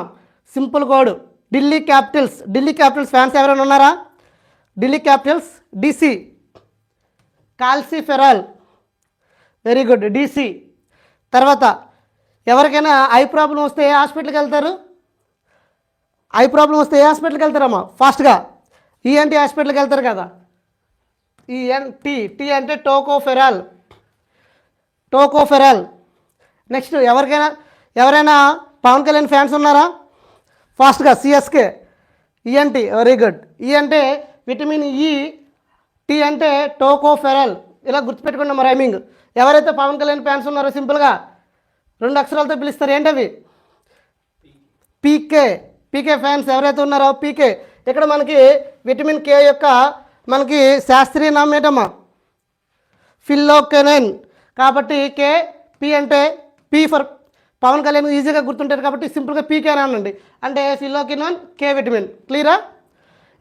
simple code Delhi Capitals. Delhi Capitals fans ఎవరైనా ఉన్నారా? Delhi Capitals DC, calciferol, very good, DC. తర్వాత ఎవరికైనా ఐ ప్రాబ్లం వస్తే ఏ హాస్పిటల్కి వెళ్తారు? ఐ ప్రాబ్లం వస్తే ఏ హాస్పిటల్కి వెళ్తారమ్మా ఫాస్ట్గా? ఈఎన్టీ హాస్పిటల్కి వెళ్తారు కదా. ఈఎన్టీ, టీ అంటే టోకోఫెరాల్, టోకోఫెరాల్. నెక్స్ట్ ఎవరైనా పవన్ కళ్యాణ్ ఫ్యాన్స్ ఉన్నారా? ఫాస్ట్గా సిఎస్కే, ఈఎన్టీ, వెరీ గుడ్. ఈ అంటే విటమిన్ ఈ, టీ అంటే టోకోఫెరాల్. ఇలా గుర్తుపెట్టుకోండి మా రైమింగ్. ఎవరైతే పవన్ కళ్యాణ్ ఫ్యాన్స్ ఉన్నారో సింపుల్గా 2 అక్షరాలతో పిలుస్తారు, ఏంటవి? పీకే. పీకే ఫ్యాన్స్ ఎవరైతే ఉన్నారో పీకే. ఇక్కడ మనకి విటమిన్ కే యొక్క మనకి శాస్త్రీయ నామం ఏంటమ్మా? ఫిల్లోకెనైన్. కాబట్టి కే, పి అంటే పి ఫర్ పవన్ కళ్యాణ్ ఈజీగా గుర్తుంటారు కాబట్టి సింపుల్గా పీకే అని అనండి. అంటే ఫిల్లోకెనైన్, కే విటమిన్. క్లియరా?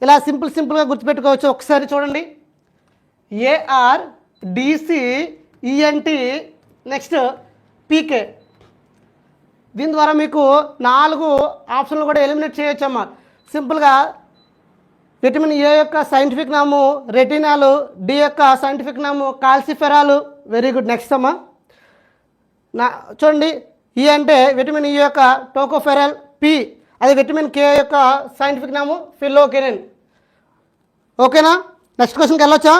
ఇలా సింపుల్గా గుర్తుపెట్టుకోవచ్చు. ఒకసారి చూడండి. ఏఆర్, డిసి, ఈఎన్టీ, నెక్స్ట్ పీకే. దీని ద్వారా మీకు 4 ఆప్షన్లు కూడా ఎలిమినేట్ చేయొచ్చమ్మా. సింపుల్గా విటమిన్ ఏ యొక్క సైంటిఫిక్ నాము రెటినాలు, డి యొక్క scientific name calciferol, very good. Next అమ్మా చూడండి. ఈ అంటే విటమిన్ ఈ యొక్క టోకోఫెరాల్, పి అది విటమిన్ కే యొక్క సైంటిఫిక్ నాము ఫిల్లోకెనైన్. ఓకేనా? నెక్స్ట్ క్వశ్చన్కి వెళ్ళొచ్చా?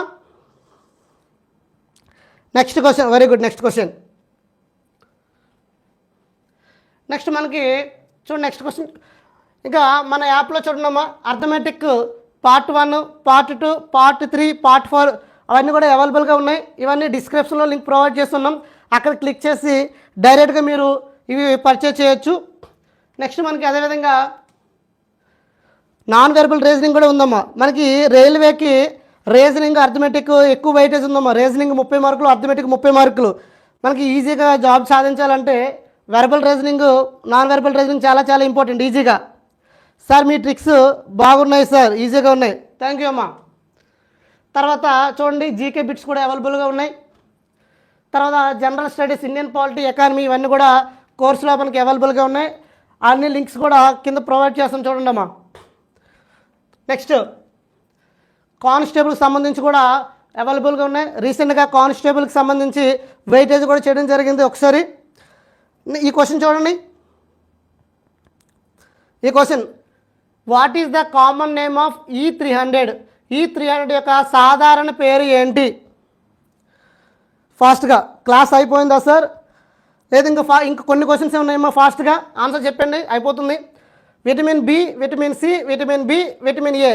Next question, very good. Next question. Next మనకి చూడండి నెక్స్ట్ క్వశ్చన్. ఇంకా మన యాప్లో చూడండమ్మా, arithmetic part 1, part 2, part 3, part 4 అవన్నీ కూడా అవైలబుల్గా ఉన్నాయి. ఇవన్నీ డిస్క్రిప్షన్లో లింక్ ప్రొవైడ్ చేస్తున్నాం. అక్కడ క్లిక్ చేసి డైరెక్ట్గా మీరు ఇవి పర్చేజ్ చేయొచ్చు. నెక్స్ట్ మనకి అదేవిధంగా నాన్ వెర్బల్ రీజనింగ్ కూడా ఉందమ్మా. మనకి రైల్వేకి రీజనింగ్, అర్థమెటిక్ ఎక్కువ వెయిటేజ్ ఉందమ్మా. రీజనింగ్ 30 మార్కులు, అర్థమెటిక్ 30 మార్కులు. మనకి ఈజీగా జాబ్ సాధించాలంటే verbal reasoning, non verbal reasoning చాలా ఇంపార్టెంట్. ఈజీగా సార్ మీ ట్రిక్స్ బాగున్నాయి సార్, ఈజీగా ఉన్నాయి. థ్యాంక్ యూ అమ్మా. తర్వాత చూడండి జీకే బిట్స్ కూడా అవైలబుల్గా ఉన్నాయి. తర్వాత general studies, Indian polity, economy ఇవన్నీ కూడా కోర్సులో మనకి అవైలబుల్గా ఉన్నాయి. అన్ని లింక్స్ కూడా కింద ప్రొవైడ్ చేస్తాం చూడండి అమ్మా. నెక్స్ట్ కానిస్టేబుల్కి సంబంధించి కూడా అవైలబుల్గా ఉన్నాయి. రీసెంట్గా కానిస్టేబుల్కి సంబంధించి వెయిటేజ్ కూడా చేయడం జరిగింది. ఒకసారి ఈ క్వశ్చన్ చూడండి. ఈ question, what is the common name of E300? E300 యొక్క సాధారణ పేరు ఏంటి? ఫాస్ట్గా క్లాస్ అయిపోయిందా సార్? లేదు ఇంకా కొన్ని క్వశ్చన్స్ ఉన్నాయేమో, ఫాస్ట్గా ఆన్సర్ చెప్పండి, అయిపోతుంది. Vitamin B, vitamin C, vitamin B, vitamin A.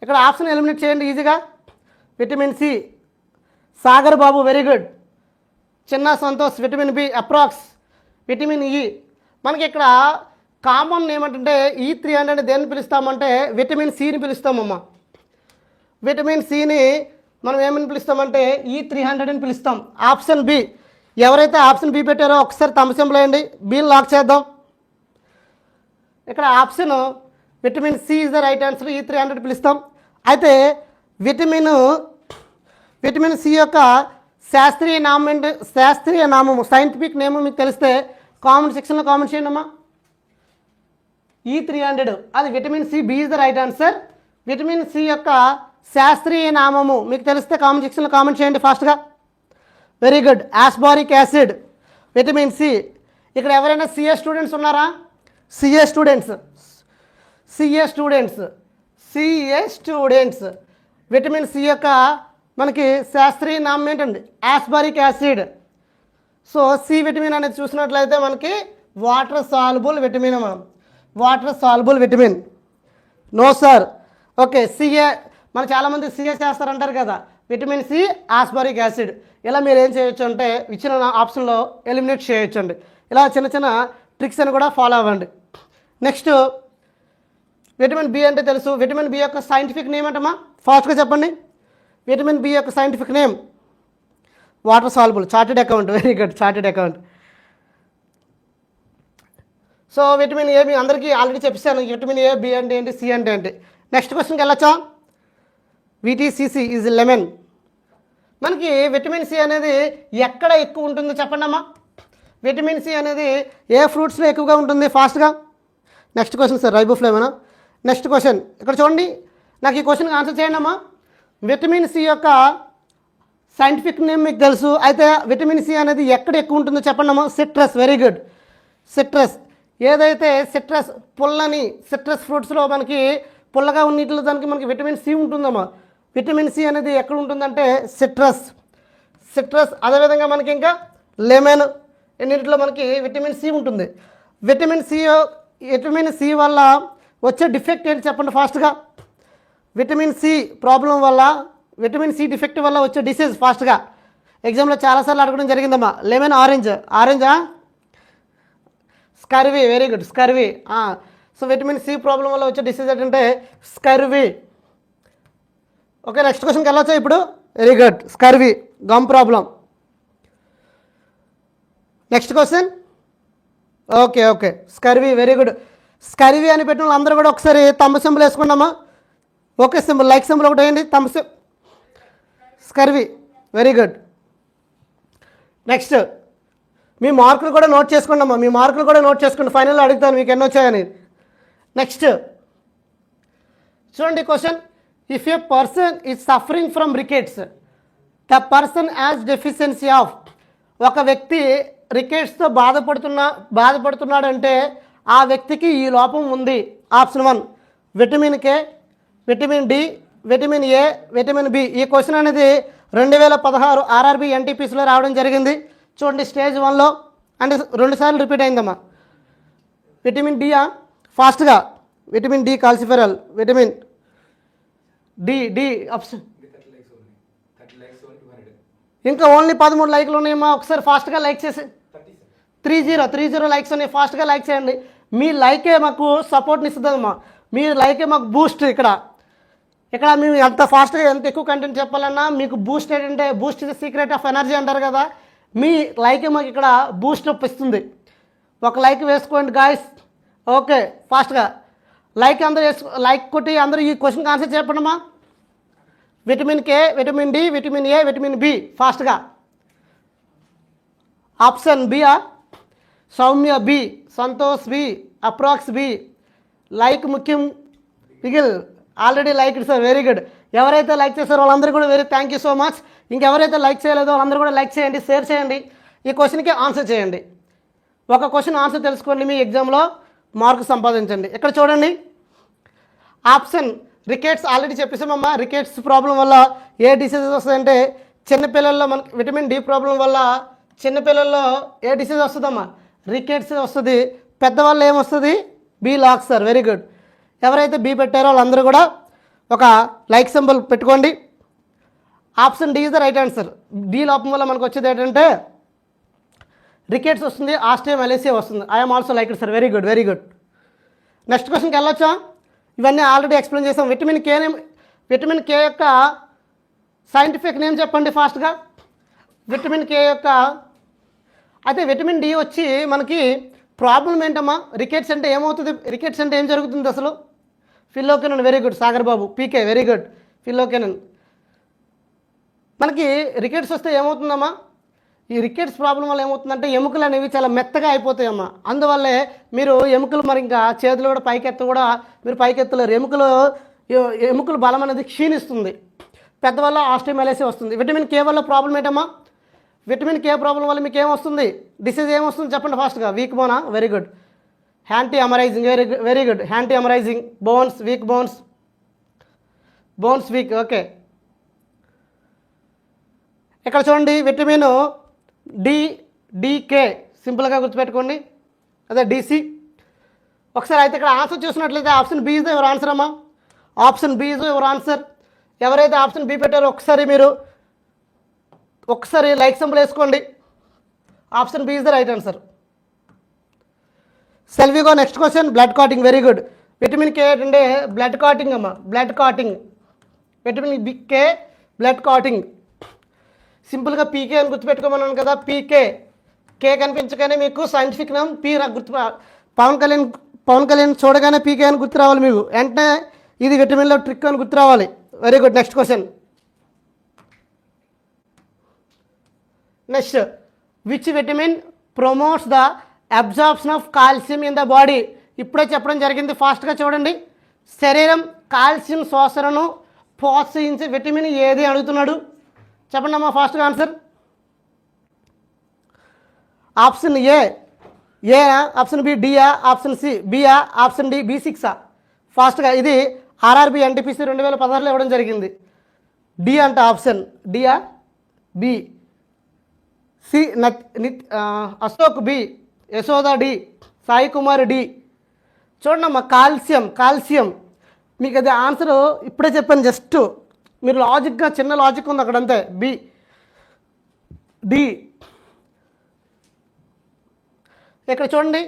ఇక్కడ ఆప్షన్ ఎలిమినేట్ చేయండి ఈజీగా. Vitamin C Sagar Babu, very good. చిన్న సంతోష్, విటమిన్ బి అప్రాక్స్. విటమిన్ ఈ మనకి ఇక్కడ కామన్ ఏమంటే E300 దేన్ని పిలుస్తామంటే విటమిన్ సిని పిలుస్తామమ్మా. విటమిన్ సిని మనం ఏమని పిలుస్తామంటే E300 అని పిలుస్తాం. Option B. ఎవరైతే ఆప్షన్ బి పెట్టారో ఒకసారి తమసింపుల్ వేయండి. బీని లాక్ చేద్దాం. ఇక్కడ option vitamin C is the right answer. E300 పిలుస్తాం. అయితే విటమిన్ సి యొక్క శాస్త్రీయ నామము సైంటిఫిక్ నేమ్ మీకు తెలిస్తే కామెంట్ సెక్షన్లో కామెంట్ చేయండి అమ్మా. E300 అది vitamin C, B is the right answer. Vitamin C యొక్క శాస్త్రీయ నామము మీకు తెలిస్తే కామెంట్ సెక్షన్లో కామెంట్ చేయండి ఫాస్ట్గా. Very good. Ascorbic acid, vitamin C. ఇక్కడ ఎవరైనా సిఏ స్టూడెంట్స్ ఉన్నారా? సిఏ స్టూడెంట్స్ విటమిన్ సి యొక్క మనకి శాస్త్రీయ నామం ఏంటండి? Ascorbic acid. So C vitamin అనేది చూసినట్లయితే మనకి వాటర్ సాల్యుబుల్ విటమిన్. మనం water soluble vitamin. No sir. Okay, CA మన చాలామంది సిఏ చేస్తారంటారు కదా. Vitamin C, ascorbic acid. ఇలా మీరు ఏం చేయొచ్చు అంటే ఇచ్చిన ఆప్షన్లో ఎలిమినేట్ చేయొచ్చు అండి. ఇలా చిన్న ట్రిక్స్ అని కూడా ఫాలో అవ్వండి. నెక్స్ట్ విటమిన్ బి అంటే తెలుసు. విటమిన్ బి యొక్క సైంటిఫిక్ నేమ్ ఏంటమ్మా? ఫాస్ట్గా చెప్పండి. విటమిన్ బి యొక్క scientific name water soluble. Chartered account, very good, chartered account. So vitamin A మీ అందరికీ ఆల్రెడీ చెప్పాను. విటమిన్ ఏ, బి అంటే ఏంటి, సి అంటే ఏంటి. నెక్స్ట్ క్వశ్చన్కి వెళ్ళొచ్చా? విటీసీసీ ఈజ్ లెమన్. మనకి విటమిన్ సి అనేది ఎక్కడ ఎక్కువ ఉంటుందో చెప్పండి అమ్మా. విటమిన్ సి అనేది ఏ ఫ్రూట్స్లో ఎక్కువగా ఉంటుంది ఫాస్ట్గా? నెక్స్ట్ క్వశ్చన్ సార్, రైబోఫ్లేవనా? నెక్స్ట్ క్వశ్చన్ ఇక్కడ చూడండి. నాకు ఈ క్వశ్చన్కి ఆన్సర్ చేయండి అమ్మా. విటమిన్ సి యొక్క సైంటిఫిక్ నేమ్ మీకు తెలుసు, అయితే విటమిన్ సి అనేది ఎక్కడ ఎక్కువ ఉంటుందో చెప్పండి అమ్మా. Citrus, very good, citrus. ఏదైతే సిట్రస్ పుల్లని సిట్రస్ ఫ్రూట్స్లో మనకి పుల్లగా ఉన్నీటిలో దానికి మనకి విటమిన్ సి ఉంటుందమ్మా. విటమిన్ సి అనేది ఎక్కడ ఉంటుందంటే సిట్రస్. అదేవిధంగా మనకి ఇంకా లెమన్, ఎన్నింటిలో మనకి విటమిన్ సి ఉంటుంది. విటమిన్ సి వల్ల వచ్చే డిఫెక్ట్ ఏంటి చెప్పండి ఫాస్ట్గా. విటమిన్ సి ప్రాబ్లం వల్ల, విటమిన్ సి డిఫెక్ట్ వల్ల వచ్చే డిసీజ్ ఫాస్ట్గా ఎగ్జామ్లో చాలాసార్లు అడగడం జరిగిందమ్మా. లెమన్, ఆరెంజా? Scurvy, very good, scurvy. So vitamin C problem వల్ల వచ్చే డిసీజ్ ఏంటంటే స్కర్వీ. ఓకే, నెక్స్ట్ క్వశ్చన్కి వెళ్ళొచ్చా ఇప్పుడు? Very good, scurvy, gum problem. Next question. Okay, scurvy, very good. Scurvy అని పెట్టిన అందరూ కూడా ఒకసారి తమ్మ సింబల్ వేసుకున్నామా. ఓకే సింబల్, లైక్ సింబల్ ఒకటి వేయండి. Thumb scurvy, very good. Next మీ మార్కులు కూడా నోట్ చేసుకోండి అమ్మా. మీ మార్కులు కూడా నోట్ చేసుకోండి, ఫైనల్లో అడుగుతాను మీకు ఎన్ని వచ్చాయని. నెక్స్ట్ చూడండి question. If a person is suffering from rickets, the person has deficiency of. ఒక వ్యక్తి రికెట్స్తో బాధపడుతున్నాడంటే ఆ వ్యక్తికి ఈ లోపం ఉంది. Option 1 vitamin K, vitamin D, vitamin A, vitamin B. ఈ క్వశ్చన్ అనేది 2016 ఆర్ఆర్బి ఎన్టీపీసీలో రావడం జరిగింది. చూడండి స్టేజ్ 1లో అంటే 2 సార్లు రిపీట్ అయిందమ్మా. విటమిన్ డియా ఫాస్ట్గా? Vitamin D calciferol, vitamin D option. ఇంకా ఓన్లీ 13 లైక్లు ఉన్నాయమ్మా. ఒకసారి ఫాస్ట్గా లైక్ చేసి 30 లైక్స్ ఉన్నాయి. ఫాస్ట్గా లైక్ చేయండి. మీ లైకే మాకు సపోర్ట్ని ఇస్తుందమ్మా. మీ లైకే మాకు బూస్ట్. ఇక్కడ మేము ఎంత ఫాస్ట్గా ఎంత ఎక్కువ కంటెంట్ చెప్పాలన్నా మీకు బూస్ట్ ఏంటంటే, Boost is the secret of energy అంటారు కదా. మీ లైకే మాకు ఇక్కడ బూస్ట్ అప్ ఇస్తుంది. ఒక లైక్ వేసుకోండి గాయస్. ఓకే, ఫాస్ట్గా లైక్ అందరూ లైక్ కొట్టి అందరూ ఈ క్వశ్చన్కి ఆన్సర్ చెప్పండమ్మా. Vitamin K, vitamin D, vitamin A, vitamin B. ఫాస్ట్గా ఆప్షన్ బియా? సౌమ్య బి, సంతోష్ బి, అప్రాక్స్ బి. లైక్ ముఖ్యం. పిగిల్ already like sir, very good. ఎవరైతే లైక్ చేశారో వాళ్ళందరూ కూడా very thank you so much. ఇంకెవరైతే లైక్ చేయలేదో వాళ్ళందరూ కూడా లైక్ చేయండి, షేర్ చేయండి, ఈ క్వశ్చన్కి ఆన్సర్ చేయండి. ఒక క్వశ్చన్ ఆన్సర్ తెలుసుకోండి, మీ ఎగ్జామ్లో మార్కు సంపాదించండి. ఇక్కడ చూడండి ఆప్షన్ రికెట్స్ ఆల్రెడీ చెప్పేసామమ్మా. రికెట్స్ ప్రాబ్లం వల్ల ఏ డిసీజెస్ వస్తాయంటే చిన్నపిల్లల్లో మనకి విటమిన్ డి ప్రాబ్లం వల్ల చిన్నపిల్లల్లో ఏ డిసీజ్ వస్తుందమ్మా? రికెట్స్ వస్తుంది. పెద్దవాళ్ళు ఏమొస్తుంది? B locks sir, very good. ఎవరైతే బి పెట్టారో వాళ్ళందరూ కూడా ఒక లైక్ సింబల్ పెట్టుకోండి. Option D is the right answer. D లోపం వల్ల మనకు వచ్చేది ఏంటంటే రికెట్స్ వస్తుంది, ఆస్ట్రియోమెలేసియా వస్తుంది. I'm also like it sir, very good. Next క్వశ్చన్కి వెళ్ళొచ్చా? ఇవన్నీ ఆల్రెడీ ఎక్స్ప్లెయిన్ చేసాం. విటమిన్ కే యొక్క సైంటిఫిక్ నేమ్ చెప్పండి ఫాస్ట్గా. విటమిన్ కే యొక్క అయితే విటమిన్ డి వచ్చి మనకి ప్రాబ్లం ఏంటమ్మా? రికెట్స్ అంటే ఏమవుతుంది? రికెట్స్ అంటే ఏం జరుగుతుంది అసలు? ఫిల్లోకెనన్, వెరీ గుడ్. సాగర్ బాబు, పీకే, వెరీ గుడ్. ఫిల్లోకెనన్. మనకి రికెట్స్ వస్తే ఏమవుతుందమ్మా? ఈ రికెట్స్ ప్రాబ్లం వల్ల ఏమవుతుందంటే ఎముకలు అనేవి చాలా మెత్తగా అయిపోతాయమ్మా. అందువల్లే మీరు ఎముకలు మరి ఇంకా చేతులు కూడా మీరు పైకెత్తలేరు. ఎముకలు బలం అనేది క్షీణిస్తుంది. పెద్దవల్ల ఆస్ట్రియోమెలేసియా వస్తుంది. విటమిన్ కే వల్ల ప్రాబ్లం ఏంటమ్మా? విటమిన్ కే ప్రాబ్లం వల్ల మీకు ఏమొస్తుంది? డిసీజ్ ఏమొస్తుంది చెప్పండి ఫాస్ట్గా. వీక్ బోనా, వెరీ గుడ్. యాంటీ అమరైజింగ్, వెరీ గుడ్. యాంటీ అమరైజింగ్. Bones, weak bones weak. ఇక్కడ చూడండి విటమిన్ డికే సింపుల్గా గుర్తుపెట్టుకోండి, అదే డిసి. ఒకసారి అయితే ఇక్కడ ఆన్సర్ చూసినట్లయితే option B is the your answer అమ్మా. Option B is the your answer. ఎవరైతే ఆప్షన్ బి పెట్టారో ఒకసారి లైక్ సింబల్ వేసుకోండి. Option B is the right answer. Shall we go next question. Blood clotting, very good. Vitamin K అంటే blood clotting అమ్మ, blood clotting. Vitamin K blood clotting. సింపుల్గా PK అని గుర్తుపెట్టుకోమన్నాను కదా. పీకే, కే కనిపించగానే మీకు సైంటిఫిక్ నేమ్ పీ గుర్తు. పవన్ కళ్యాణ్ చూడగానే పీకే అని గుర్తు రావాలి మీకు వెంటనే. ఇది విటమిన్లో ట్రిక్ అని గుర్తు రావాలి. Very good. Next question. Next, which vitamin promotes the absorption of calcium in the body? ఇప్పుడే చెప్పడం జరిగింది, ఫాస్ట్గా చూడండి. శరీరం కాల్షియం శోషణను ప్రోత్సహించే విటమిన్ ఏది అడుగుతున్నాడు? చెప్పండి అమ్మా ఫాస్ట్గా answer. Option A option B డియా, ఆప్షన్ సి బియా, ఆప్షన్ డి B6. ఫాస్ట్గా ఇది ఆర్ఆర్బి ఎన్టీపీసీ 2016లో ఇవ్వడం జరిగింది. డి అంట ఆప్షన్. డియా, B, C Ashok B, Yashoda D, Sai Kumar D. చూడండి కాల్షియం మీకు అది ఆన్సర్ ఇప్పుడే చెప్పాను. జస్ట్ మీరు లాజిక్గా చిన్న లాజిక్ ఉంది అక్కడ అంతే. B, D. ఇక్కడ చూడండి,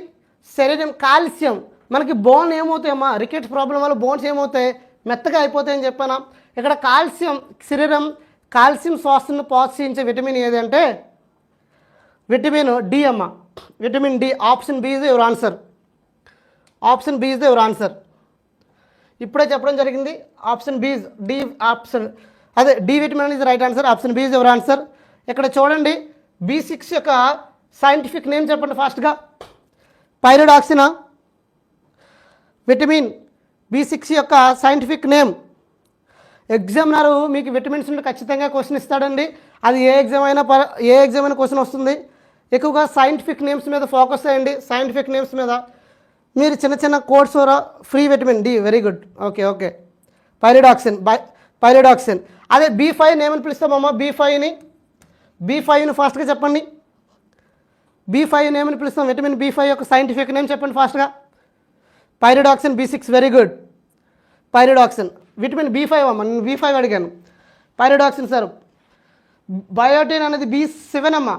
శరీరం కాల్షియం మనకి బోన్ ఏమవుతాయమ్మా, రికెట్స్ ప్రాబ్లం వల్ల బోన్స్ ఏమవుతాయి, మెత్తగా అయిపోతాయని చెప్పాను. ఇక్కడ శరీరం కాల్షియం శ్వాసను ప్రోత్సహించే విటమిన్ ఏదంటే విటమిన్ డి అమ్మ. Vitamin D. Option B is your answer. Option B is your answer. ఇప్పుడే చెప్పడం జరిగింది. Option B is D option. అదే D vitamin is right answer. Option B is your answer. ఇక్కడ చూడండి, B6 యొక్క scientific name చెప్పండి ఫాస్ట్గా. పైరిడాక్సినా? విటమిన్ B6 యొక్క సైంటిఫిక్ నేమ్. ఎగ్జామినర్ మీకు విటమిన్స్ నుండి ఖచ్చితంగా క్వశ్చన్ ఇస్తాడండి. అది ఏ ఎగ్జామ్ అయినా క్వశ్చన్ వస్తుంది. ఎక్కువగా సైంటిఫిక్ నేమ్స్ మీద ఫోకస్ చేయండి. సైంటిఫిక్ నేమ్స్ మీద మీరు చిన్న codes free vitamin D. Very good. Okay. Pyridoxine. అదే B5 నేమని పిలుస్తామమ్మా. B5ని ఫాస్ట్గా చెప్పండి. B5 నేమని పిలుస్తాం. విటమిన్ B5 యొక్క సైంటిఫిక్ నేమ్ చెప్పండి ఫాస్ట్గా. Pyridoxine. B6. Very good. Pyridoxine. Vitamin B5 అమ్మ, నేను B5 అడిగాను. Pyridoxine sir. బయోటిన్ అనేది B7 అమ్మ.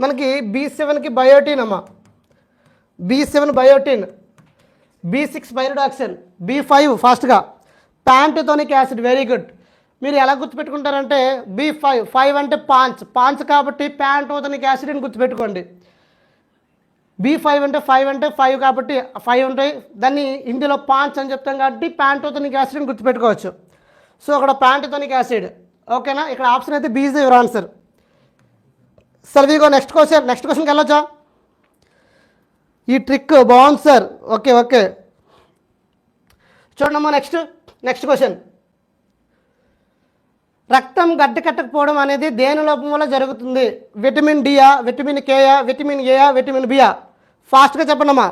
మనకి B7కి బయోటిన్ అమ్మ. B7 biotin. B6 pyridoxine. B5 ఫాస్ట్గా ప్యాంటోనిక్ యాసిడ్. Very good. మీరు ఎలా గుర్తుపెట్టుకుంటారంటే B5 అంటే పాంచ్ కాబట్టి ప్యాంటోనిక్ యాసిడ్ అని గుర్తుపెట్టుకోండి. B5 అంటే 5 కాబట్టి 5 ఉంటాయి. దాన్ని హిందీలో పాంచ్ అని చెప్తాం కాబట్టి ప్యాంటోనిక్ యాసిడ్ అని గుర్తుపెట్టుకోవచ్చు. సో అక్కడ ప్యాంటోనిక్ యాసిడ్. ఓకేనా? ఇక్కడ ఆప్షన్ అయితే B is your answer. Sir we go next క్వశ్చన్కి వెళ్ళొచ్చా? ఈ ట్రిక్ బాగుంది సార్. ఓకే. చూడమ్మా నెక్స్ట్ క్వశ్చన్. రక్తం గడ్డకట్టకపోవడం అనేది దేని లోపం వల్ల జరుగుతుంది? విటమిన్ డియా, విటమిన్ కేయా, విటమిన్ ఏయా, విటమిన్ బియా? ఫాస్ట్గా చెప్పండమ్మా.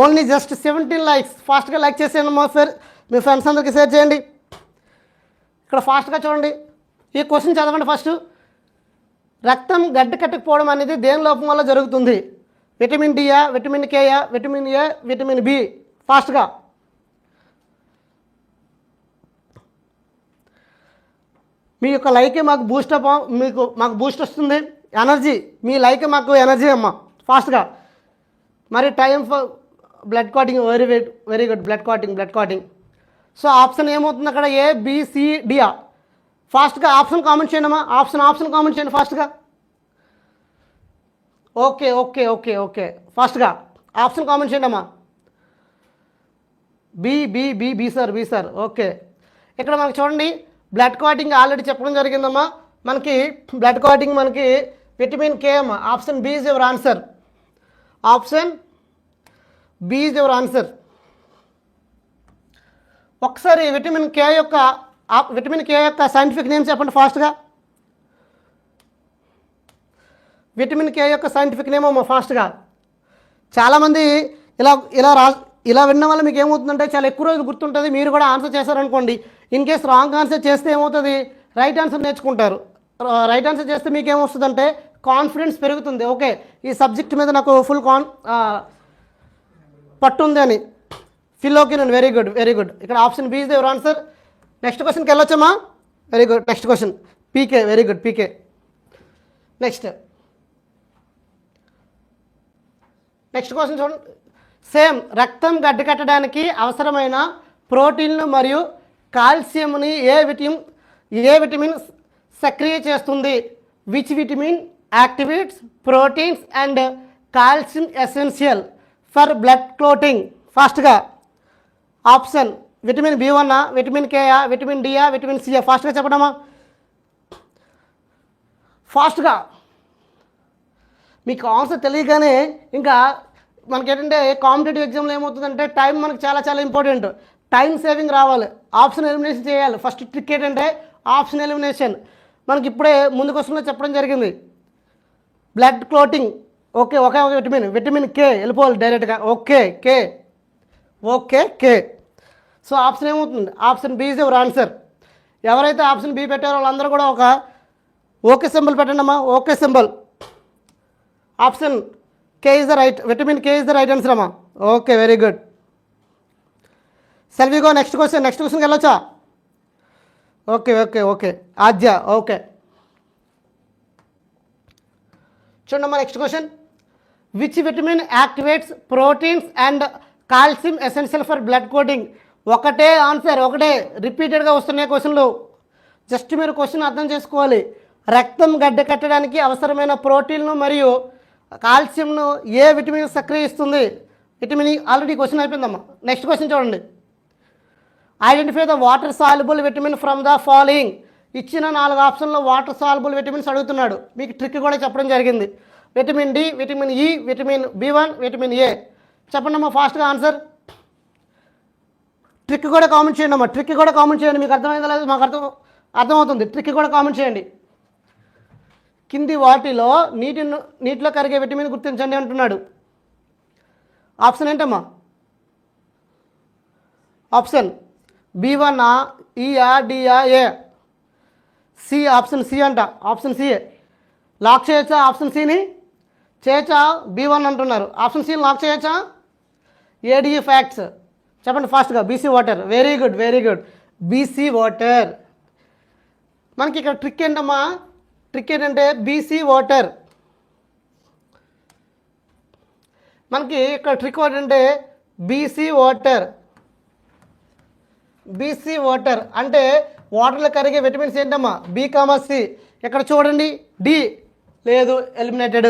Only just 17 likes. ఫాస్ట్గా లైక్ చేసేయండమ్మా. మీ ఫ్రెండ్స్ అందరికీ షేర్ చేయండి. ఇక్కడ ఫాస్ట్గా చూడండి, ఈ క్వశ్చన్ చదవండి ఫస్ట్. రక్తం గడ్డకట్టకపోవడం అనేది దేని లోపం వల్ల జరుగుతుంది? విటమిన్ డియా, విటమిన్ కేయా, విటమిన్ ఏ, విటమిన్ బి? ఫాస్ట్గా. మీ యొక్క లైకే మాకు బూస్టప్, మాకు బూస్ట్ వస్తుంది, ఎనర్జీ. మీ లైకే మాకు ఎనర్జీ అమ్మ. ఫాస్ట్గా. మరి time for blood clotting. Very good. Blood clotting. So option ఏమవుతుంది అక్కడ? ఏ, బి, సి, డియా? ఫాస్ట్గా ఆప్షన్ కామెంట్ చేయండి అమ్మా. ఆప్షన్ కామెంట్ చేయండి ఫాస్ట్గా. ఓకే. ఫాస్ట్గా ఆప్షన్ కామెంట్ చేయండి అమ్మా. B sir. ఓకే. ఇక్కడ మనకి చూడండి, బ్లడ్ క్లాటింగ్ ఆల్రెడీ చెప్పడం జరిగిందమ్మా. మనకి బ్లడ్ క్లాటింగ్ మనకి విటమిన్ కే అమ్మా. Option B is your answer. Option B is your answer. ఒకసారి విటమిన్ కే యొక్క సైంటిఫిక్ నేమ్ చెప్పండి ఫాస్ట్గా. విటమిన్ కే యొక్క సైంటిఫిక్ నేమ్ అమ్మా ఫాస్ట్గా. చాలామంది ఇలా విన్న వల్ల మీకు ఏమవుతుందంటే చాలా ఎక్కువ రోజులు గుర్తుంటుంది. మీరు కూడా ఆన్సర్ చేశారనుకోండి, ఇన్ కేస్ రాంగ్ ఆన్సర్ చేస్తే ఏమవుతుంది? రైట్ ఆన్సర్ నేర్చుకుంటారు. రైట్ ఆన్సర్ చేస్తే మీకు ఏమొస్తుందంటే కాన్ఫిడెన్స్ పెరుగుతుంది. ఓకే, ఈ సబ్జెక్ట్ మీద నాకు ఫుల్ పట్టు ఉంది అని ఫీల్. ఓకే నేను. Very good. ఇక్కడ option B is your answer. Next క్వశ్చన్కి వెళ్ళొచ్చమ్మా. Very good. నెక్స్ట్ క్వశ్చన్ పీకే. Very good. పీకే. నెక్స్ట్ క్వశ్చన్ చూడండి. సేమ్ రక్తం గడ్డకట్టడానికి అవసరమైన ప్రోటీన్లు మరియు కాల్షియంని ఏ విటమిన్ సక్రియ చేస్తుంది? Which vitamin activates proteins and calcium essential for blood clotting? ఫాస్ట్గా option vitamin B1, vitamin K, vitamin D, vitamin C? ఫాస్ట్గా చెప్పడమా, ఫాస్ట్గా. మీకు ఆన్సర్ తెలియగానే ఇంకా మనకేంటంటే కాంపిటేటివ్ ఎగ్జామ్లో ఏమవుతుందంటే టైం మనకు చాలా చాలా ఇంపార్టెంట్. టైం సేవింగ్ రావాలి, ఆప్షన్ ఎలిమినేషన్ చేయాలి. ఫస్ట్ ట్రిక్ ఏంటంటే ఆప్షన్ ఎలిమినేషన్. మనకి ఇప్పుడే ముందు క్వశ్చన్లో చెప్పడం జరిగింది. బ్లడ్ క్లోటింగ్ ఓకే, ఒకే ఒక విటమిన్ K వెళ్ళిపోవాలి డైరెక్ట్గా. Okay K. సో ఆప్షన్ ఏమవుతుంది? Option B is your answer. ఎవరైతే ఆప్షన్ బి పెట్టారో వాళ్ళందరూ కూడా ఒక ఓకే సింబల్ పెట్టండి అమ్మా. Okay symbol. Option K is the right, vitamin K is the right answer అమ్మా. Okay, very good. Shall we go next క్వశ్చన్కి వెళ్ళొచ్చా? ఓకే ఆద్య. ఓకే చూడమ్మా next question. Which vitamin activates proteins and calcium essential for blood coating? ఒకటే answer, ఒకటే రిపీటెడ్గా వస్తున్నాయి క్వశ్చన్లు. Just మీరు క్వశ్చన్ అర్థం చేసుకోవాలి. రక్తం గడ్డ కట్టడానికి అవసరమైన ప్రోటీన్లు మరియు కాల్షియంను ఏ విటమిన్ సక్రియిస్తుంది? Vitamin E. ఆల్రెడీ క్వశ్చన్ అయిపోయిందమ్మా. నెక్స్ట్ క్వశ్చన్ చూడండి. Identify the water soluble vitamin from the following. ఇచ్చిన 4 ఆప్షన్లో వాటర్ సాల్యుబుల్ విటమిన్స్ అడుగుతున్నాడు. మీకు ట్రిక్ కూడా చెప్పడం జరిగింది. Vitamin D, vitamin E, vitamin B1, vitamin A. చెప్పండి అమ్మా ఫాస్ట్గా ఆన్సర్. ట్రిక్ కూడా కామెంట్ చేయండి అమ్మా. ట్రిక్ కూడా కామెంట్ చేయండి. మీకు అర్థమైందా లేదు? మాకు అర్థమవుతుంది. ట్రిక్ కూడా కామెంట్ చేయండి. కింది వాటిలో నీటిలో కరిగే విటమిన్ గుర్తించండి అంటున్నాడు. ఆప్షన్ ఏంటమ్మా? Option B1, E, D, A, C. Option C అంట. ఆప్షన్ సి లాక్ చేయొచ్చా? ఆప్షన్ సిని చేయొచ్చా? B1 అంటున్నారు. ఆప్షన్ సిని లాక్ చేయొచ్చా? ADE ఫ్యాక్ట్స్ చెప్పండి ఫాస్ట్గా. BC water. Very good. BC water. మనకి ఇక్కడ ట్రిక్ ఏంటమ్మా? ట్రిక్ ఏంటంటే BC వాటర్. మనకి ఇక్కడ ట్రిక్ ఏంటంటే BC వాటర్ అంటే వాటర్లో కరిగే విటమిన్స్ ఏంటమ్మా? B, C. ఇక్కడ చూడండి D లేదు, ఎలిమినేటెడ్.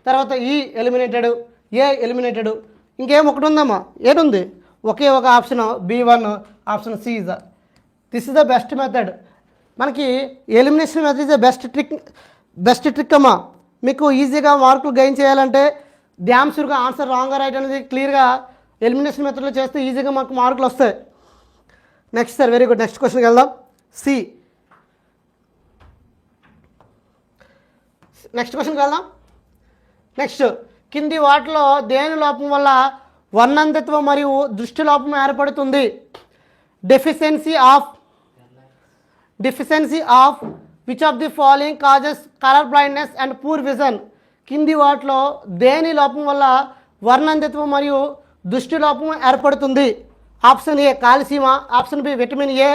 తర్వాత E ఎలిమినేటెడ్, A ఎలిమినేటెడ్. ఇంకేం ఒకటి ఉందమ్మా? ఏడుంది? ఒకే ఒక option B1. Option C is this is the best method. మనకి elimination method is the best trick అమ్మా. మీకు ఈజీగా మార్కులు గెయిన్ చేయాలంటే డ్యామ్ షూర్గా ఆన్సర్ రాంగ్ రైట్ అనేది క్లియర్గా ఎలిమినేషన్ మెథడ్లో చేస్తే ఈజీగా మాకు మార్కులు వస్తాయి. Next sir, very good. Next క్వశ్చన్కి వెళ్దాం. నెక్స్ట్ క్వశ్చన్కి వెళ్దాం. నెక్స్ట్, కింది వాటిలో దేని లోపం వల్ల వర్ణంతత్వం మరియు దృష్టి లోపం ఏర్పడుతుంది? Deficiency of which of the following causes colour blindness and poor vision? కింది వాటిలో దేని లోపం వల్ల వర్ణంతత్వం మరియు దృష్టి లోపం ఏర్పడుతుంది? ఆప్షన్ ఏ కాల్షియమా, option B vitamin A,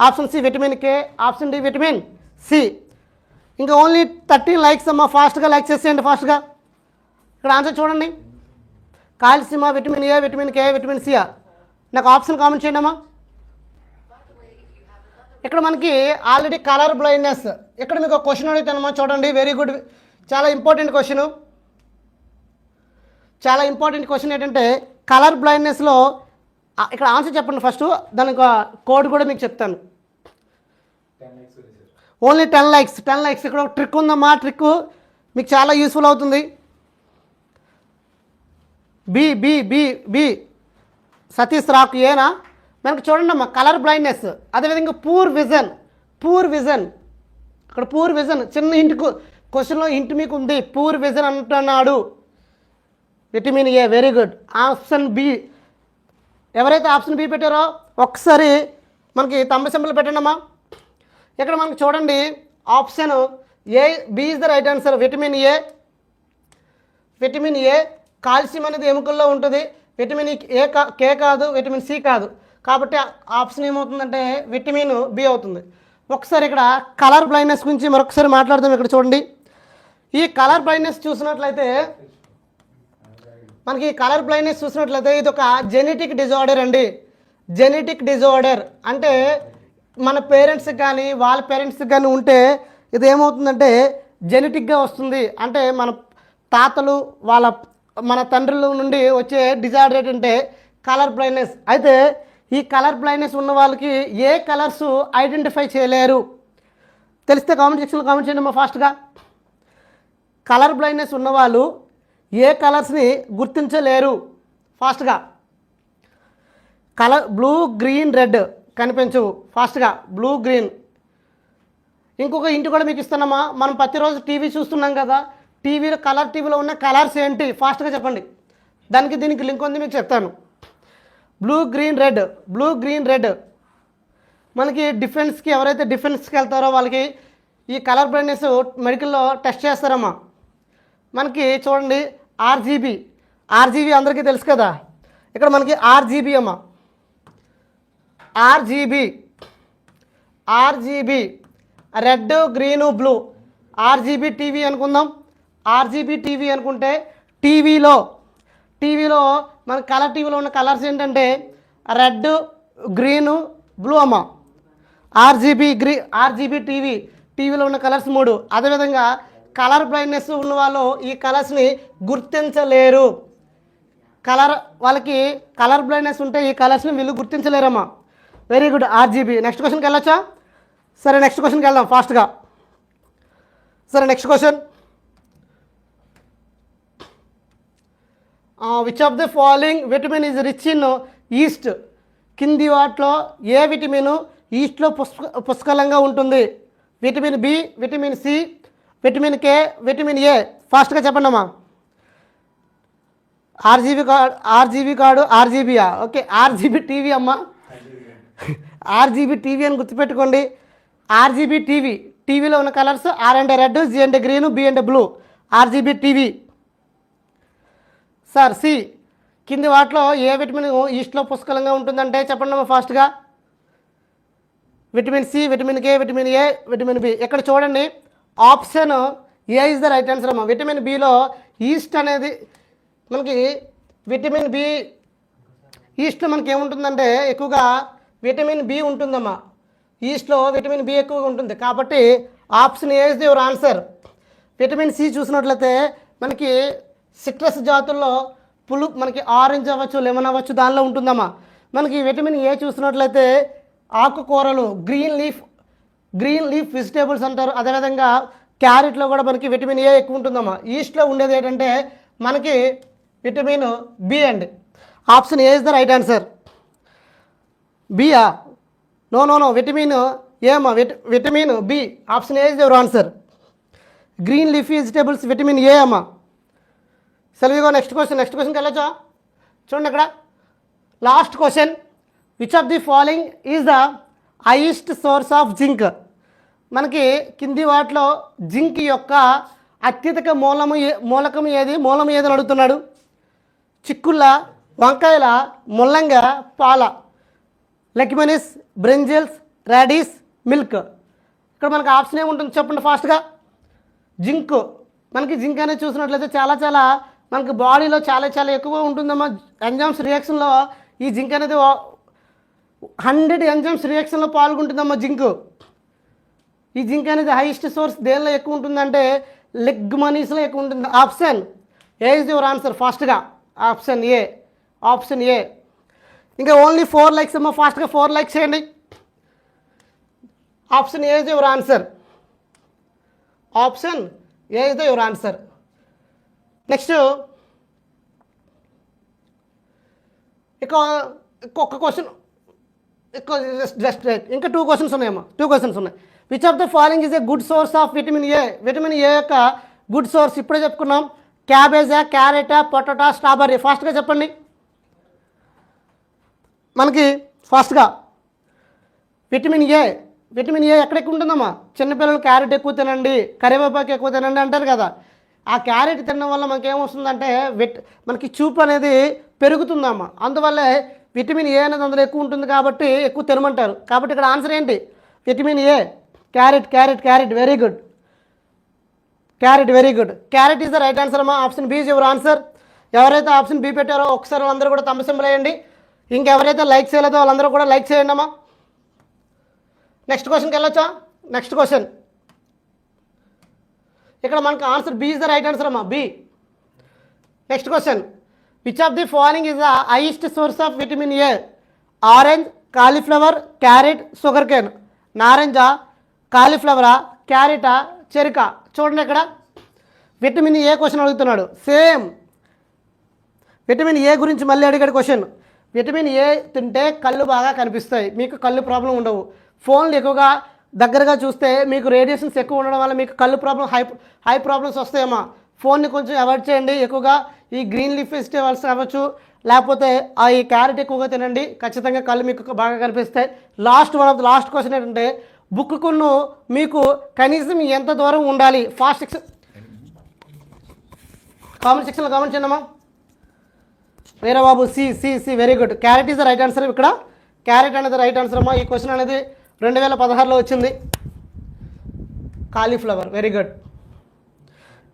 option C vitamin K, option D vitamin C. ఇంకా ఓన్లీ 13 లైక్స్ అమ్మా. ఫాస్ట్గా లైక్ చేసేయండి ఫాస్ట్గా. ఇక్కడ ఆన్సర్ చూడండి. కాల్షియమా, vitamin A, vitamin K, vitamin సియా? నాకు ఆప్షన్ కామెంట్ చేయండి అమ్మా. ఇక్కడ మనకి ఆల్రెడీ కలర్ బ్లైండ్నెస్. ఇక్కడ మీకు ఒక క్వశ్చన్ అడుగుతానమ్మా, చూడండి. వెరీ గుడ్, చాలా ఇంపార్టెంట్ క్వశ్చన్ ఏంటంటే కలర్ బ్లైండ్నెస్లో ఇక్కడ ఆన్సర్ చెప్పండి ఫస్ట్, దానికి కోడ్ కూడా మీకు చెప్తాను. Only 10 likes. ఇక్కడ ఒక ట్రిక్ ఉందమ్మా. ట్రిక్ మీకు చాలా యూస్ఫుల్ అవుతుంది. B B B B Satish rock ఏనా? మనకు చూడండి అమ్మా, కలర్ బ్లైండ్నెస్. అదేవిధంగా పూర్ విజన్. ఇక్కడ పూర్ విజన్ చిన్న హింట్ క్వశ్చన్లో హింట్ మీకు ఉంది. పూర్ విజన్ అంటున్నాడు. Vitamin A. Very good. Option B. ఎవరైతే ఆప్షన్ బి పెట్టారో ఒకసారి మనకి తమ్మ సింబల్ పెట్టండి అమ్మా. ఇక్కడ మనకు చూడండి option A, B is the right answer. Vitamin A calcium అనేది ఎముకల్లో ఉంటుంది. విటమిన్ ఏ కే కాదు, విటమిన్ సి కాదు. కాబట్టి ఆప్షన్ ఏమవుతుందంటే విటమిన్ బి అవుతుంది. ఒకసారి ఇక్కడ కలర్ బ్లైండ్నెస్ గురించి మరొకసారి మాట్లాడదాం. ఇక్కడ చూడండి, ఈ కలర్ బ్లైండ్నెస్ చూసినట్లయితే మనకి కలర్ బ్లైండ్నెస్ చూసినట్లయితే ఇది ఒక జెనెటిక్ డిజార్డర్ అండి. జెనెటిక్ డిజార్డర్ అంటే మన పేరెంట్స్కి కానీ వాళ్ళ పేరెంట్స్కి కానీ ఉంటే ఇది ఏమవుతుందంటే జెనెటిక్గా వస్తుంది. అంటే మన తాతలు మన తండ్రుల నుండి వచ్చే డిజార్డర్ ఏంటంటే కలర్ బ్లైండ్నెస్. అయితే ఈ కలర్ బ్లైండ్నెస్ ఉన్న వాళ్ళకి ఏ కలర్స్ ఐడెంటిఫై చేయలేరు తెలిస్తే కామెంట్ సెక్షన్లో కామెంట్ చేయండి మా ఫాస్ట్గా. కలర్ బ్లైండ్నెస్ ఉన్నవాళ్ళు ఏ కలర్స్ని గుర్తించలేరు ఫాస్ట్గా. కలర్ బ్లూ గ్రీన్ రెడ్ కనిపించవు ఫాస్ట్గా. Blue green. ఇంకొక ఇంటి కూడా మీకు ఇస్తున్నామా, మనం ప్రతిరోజు టీవీ చూస్తున్నాం కదా, టీవీలో ఉన్న కలర్స్ ఏంటి ఫాస్ట్గా చెప్పండి. దీనికి లింక్ ఉంది మీకు చెప్తాను. Blue green red. మనకి డిఫెన్స్కి ఎవరైతే డిఫెన్స్కి వెళ్తారో వాళ్ళకి ఈ కలర్ బ్లైండ్నెస్ మెడికల్లో టెస్ట్ చేస్తారమ్మా. మనకి చూడండి ఆర్జీబీ అందరికీ తెలుసు కదా. ఇక్కడ మనకి ఆర్జీబీ అమ్మా, RGB red green blue. RGB TV అనుకుందాం. ఆర్జీబీ టీవీ అనుకుంటే టీవీలో మన కలర్ టీవీలో ఉన్న కలర్స్ ఏంటంటే రెడ్ గ్రీను బ్లూ అమ్మ. ఆర్జీబీ టీవీలో ఉన్న కలర్స్ 3. అదేవిధంగా కలర్ బ్లైండ్నెస్ ఉన్న వాళ్ళు ఈ కలర్స్ని గుర్తించలేరు. వాళ్ళకి కలర్ బ్లైండ్నెస్ ఉంటే ఈ కలర్స్ని వీళ్ళు గుర్తించలేరమ్మా. Very good RGB. నెక్స్ట్ క్వశ్చన్కి వెళ్ళొచ్చా? సరే నెక్స్ట్ క్వశ్చన్కి వెళ్దాం ఫాస్ట్గా. సరే next question, which of the following vitamin is rich in yeast? కింది వాటిలో ఏ విటమిన్ ఈస్ట్లో పుష్కలంగా ఉంటుంది? Vitamin B, vitamin C, vitamin K, vitamin A. ఫాస్ట్గా చెప్పండి అమ్మా. ఆర్జీబీయా? ఓకే, ఆర్జీబీ టీవీ అమ్మా. ఆర్జీబీ టీవీ అని గుర్తుపెట్టుకోండి. ఆర్జీబీ టీవీలో ఉన్న కలర్స్ ఆర్ అంటే రెడ్, జి అంటే గ్రీను, బి అంటే blue. RGB TV. Sir C, కింది వాటిలో ఏ విటమిన్ ఈస్ట్లో పుష్కలంగా ఉంటుందంటే చెప్పండి అమ్మా ఫాస్ట్గా. Vitamin C, vitamin K, vitamin A, vitamin B. ఇక్కడ చూడండి option A is the right answer అమ్మా. విటమిన్ బిలో ఈస్ట్ అనేది మనకి విటమిన్ బి ఈస్ట్లో మనకి ఏముంటుందంటే ఎక్కువగా విటమిన్ బి ఉంటుందమ్మా. ఈస్ట్లో విటమిన్ బి ఎక్కువగా ఉంటుంది కాబట్టి option A is the your answer. Vitamin C చూసినట్లయితే మనకి సిట్రస్ జాతుల్లో మనకి ఆరెంజ్ అవ్వచ్చు, లెమన్ అవ్వచ్చు, దానిలో ఉంటుందమ్మా. మనకి విటమిన్ ఏ చూసినట్లయితే ఆకుకూరలు, గ్రీన్ లీఫ్ వెజిటేబుల్స్ అంటారు. అదేవిధంగా క్యారెట్లో కూడా మనకి విటమిన్ ఏ ఎక్కువ ఉంటుందమ్మా. ఈస్ట్లో ఉండేది ఏంటంటే మనకి విటమిన్ బి అండి. Option A is the right answer. బియా? నో, విటమిన్ ఏ అమ్మా. Vitamin B. Option A is your answer. Green leaf vegetables vitamin A అమ్మా. సెలవుగా నెక్స్ట్ క్వశ్చన్కి వెళ్ళొచ్చా? చూడండి అక్కడ last question, which of the following is the highest source of zinc? మనకి కింది వాటిలో జింక్ యొక్క అత్యధిక మూలకం ఏది అని అడుగుతున్నాడు. చిక్కుళ్ళ, వంకాయల, ముల్లంగ, పాల. Leguminous, brinjals, radius, milk. ఇక్కడ మనకి ఆప్షన్ ఏముంటుంది చెప్పండి ఫాస్ట్గా. జింక్. మనకి జింక్ అనేది చూసినట్లయితే చాలా మనకి బాడీలో చాలా ఎక్కువగా ఉంటుందమ్మా. ఎంజైమ్స్ రియాక్షన్లో ఈ జింక్ అనేది 100 ఎంజైమ్స్ రియాక్షన్లో పాల్గొంటుందమ్మా జింక్. ఈ జింక్ అనేది హైయెస్ట్ సోర్స్ దేనిలో ఎక్కువ ఉంటుందంటే లెగ్యుమినస్లో ఎక్కువ ఉంటుంది. Option A is your answer ఫాస్ట్గా. Option A. ఇంకా ఓన్లీ 4 లైక్స్ అమ్మా. ఫాస్ట్గా 4 లైక్స్ చేయండి. Option A is your answer. Option A is the your answer. Next ఇంకొక క్వశ్చన్, ఇంకా 2 క్వశ్చన్స్ ఉన్నాయమ్మా. 2 క్వశ్చన్స్ ఉన్నాయి. Which of the following is a good source of vitamin A? Vitamin A యొక్క గుడ్ సోర్స్ ఇప్పుడే చెప్పుకున్నాం. క్యాబేజా, క్యారెటా, పొటాటా, స్ట్రాబెర్రీ. ఫాస్ట్గా చెప్పండి మనకి ఫాస్ట్గా. విటమిన్ ఏ ఎక్కడెక్కువ ఉంటుందమ్మా? చిన్నపిల్లలు క్యారెట్ ఎక్కువ తినండి, కరివేపాకు ఎక్కువ తినండి అంటారు కదా. ఆ క్యారెట్ తినడం వల్ల మనకి ఏమొస్తుందంటే మనకి చూపు అనేది పెరుగుతుందమ్మా. అందువల్లే విటమిన్ ఏ అనేది అందులో ఎక్కువ ఉంటుంది కాబట్టి ఎక్కువ తినమంటారు. కాబట్టి ఇక్కడ ఆన్సర్ ఏంటి? Vitamin A. Carrot. Very good. Carrot is the right answer అమ్మా. Option B is your answer. ఎవరైతే ఆప్షన్ బి పెట్టారో ఒకసారి అందరూ కూడా తమ సింబల్ వేయండి. ఇంకెవరైతే లైక్ చేయలేదో వాళ్ళందరూ కూడా లైక్ చేయండి అమ్మా. నెక్స్ట్ క్వశ్చన్కి వెళ్ళొచ్చా? నెక్స్ట్ క్వశ్చన్ ఇక్కడ మనకు answer B is the right answer అమ్మా, B. Next question, which of the following is the highest source of vitamin A? Orange, cauliflower, carrot, sugar cane. నారెంజా, కాలీఫ్లవరా, క్యారెటా, చెరుక? చూడండి ఇక్కడ విటమిన్ ఏ క్వశ్చన్ అడుగుతున్నాడు. సేమ్ విటమిన్ ఏ గురించి మళ్ళీ అడిగాడు క్వశ్చన్. విటమిన్ ఏ తింటే కళ్ళు బాగా కనిపిస్తాయి, మీకు కళ్ళు ప్రాబ్లం ఉండవు. ఫోన్లు ఎక్కువగా దగ్గరగా చూస్తే మీకు రేడియేషన్స్ ఎక్కువ ఉండడం వల్ల మీకు కళ్ళు ప్రాబ్లం హై ప్రాబ్లమ్స్ వస్తాయమ్మా. ఫోన్ని కొంచెం అవాయిడ్ చేయండి. ఎక్కువగా ఈ గ్రీన్ లీఫ్ వెజిటేబుల్స్ అవ్వచ్చు, లేకపోతే ఈ క్యారెట్ ఎక్కువగా తినండి, ఖచ్చితంగా కళ్ళు మీకు బాగా కనిపిస్తాయి. One of the last question ఏంటంటే బుక్కును మీకు కనీసం ఎంత దూరం ఉండాలి? కామెంట్ సెక్షన్లో కామెంట్ చేయండి అమ్మా. వేరే బాబు C C C very good. Carrot is the right answer. ఇక్కడ క్యారెట్ అనేది రైట్ ఆన్సర్ అమ్మా. ఈ క్వశ్చన్ అనేది 2016లో వచ్చింది. Cauliflower very good.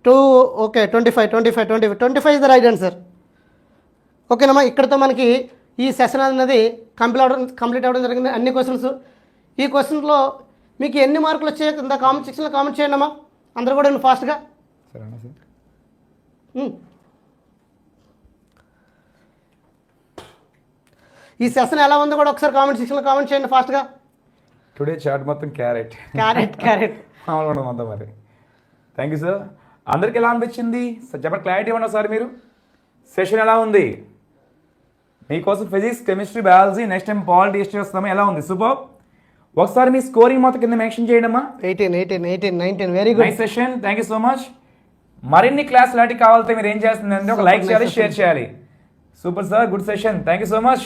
25 is the right answer. ఓకేనమ్మా, ఇక్కడతో మనకి ఈ సెషన్ అనేది కంప్లీట్ అవ్వడం జరిగింది. అన్ని క్వశ్చన్స్. ఈ క్వశ్చన్లో మీకు ఎన్ని మార్కులు వచ్చాయో కింద కామెంట్ సెక్షన్లో కామెంట్ చేయండి అమ్మా. అందరూ కూడా ఫాస్ట్గా. ఈ సెషన్ ఎలా ఉందో కూడా ఒకసారి కామెంట్ సెక్షన్లో కామెంట్ చేయండి ఫాస్ట్గా. టుడే చాట్ మొత్తం క్యారెట్ మామూలు మొత్తం. మరి థ్యాంక్ యూ సార్. అందరికి ఎలా అనిపించింది చెప్పండి, క్లారిటీ ఇవ్వండి సార్. మీరు సెషన్ ఎలా ఉంది? మీకోసం physics, chemistry, biology, next time polity history వస్తాము. ఎలా ఉంది? సూపర్. ఒకసారి మీ స్కోరింగ్ మొత్తం కింద మెన్షన్ చేయడమ్మా. 18, 19 very good. Nice session, thank you so much. మరిన్ని క్లాస్ లాంటి కావాలంటే మీరు ఏం చేస్తుందంటే ఒక లైక్ చేయాలి, షేర్ చేయాలి. Super sir, good session, thank you so much.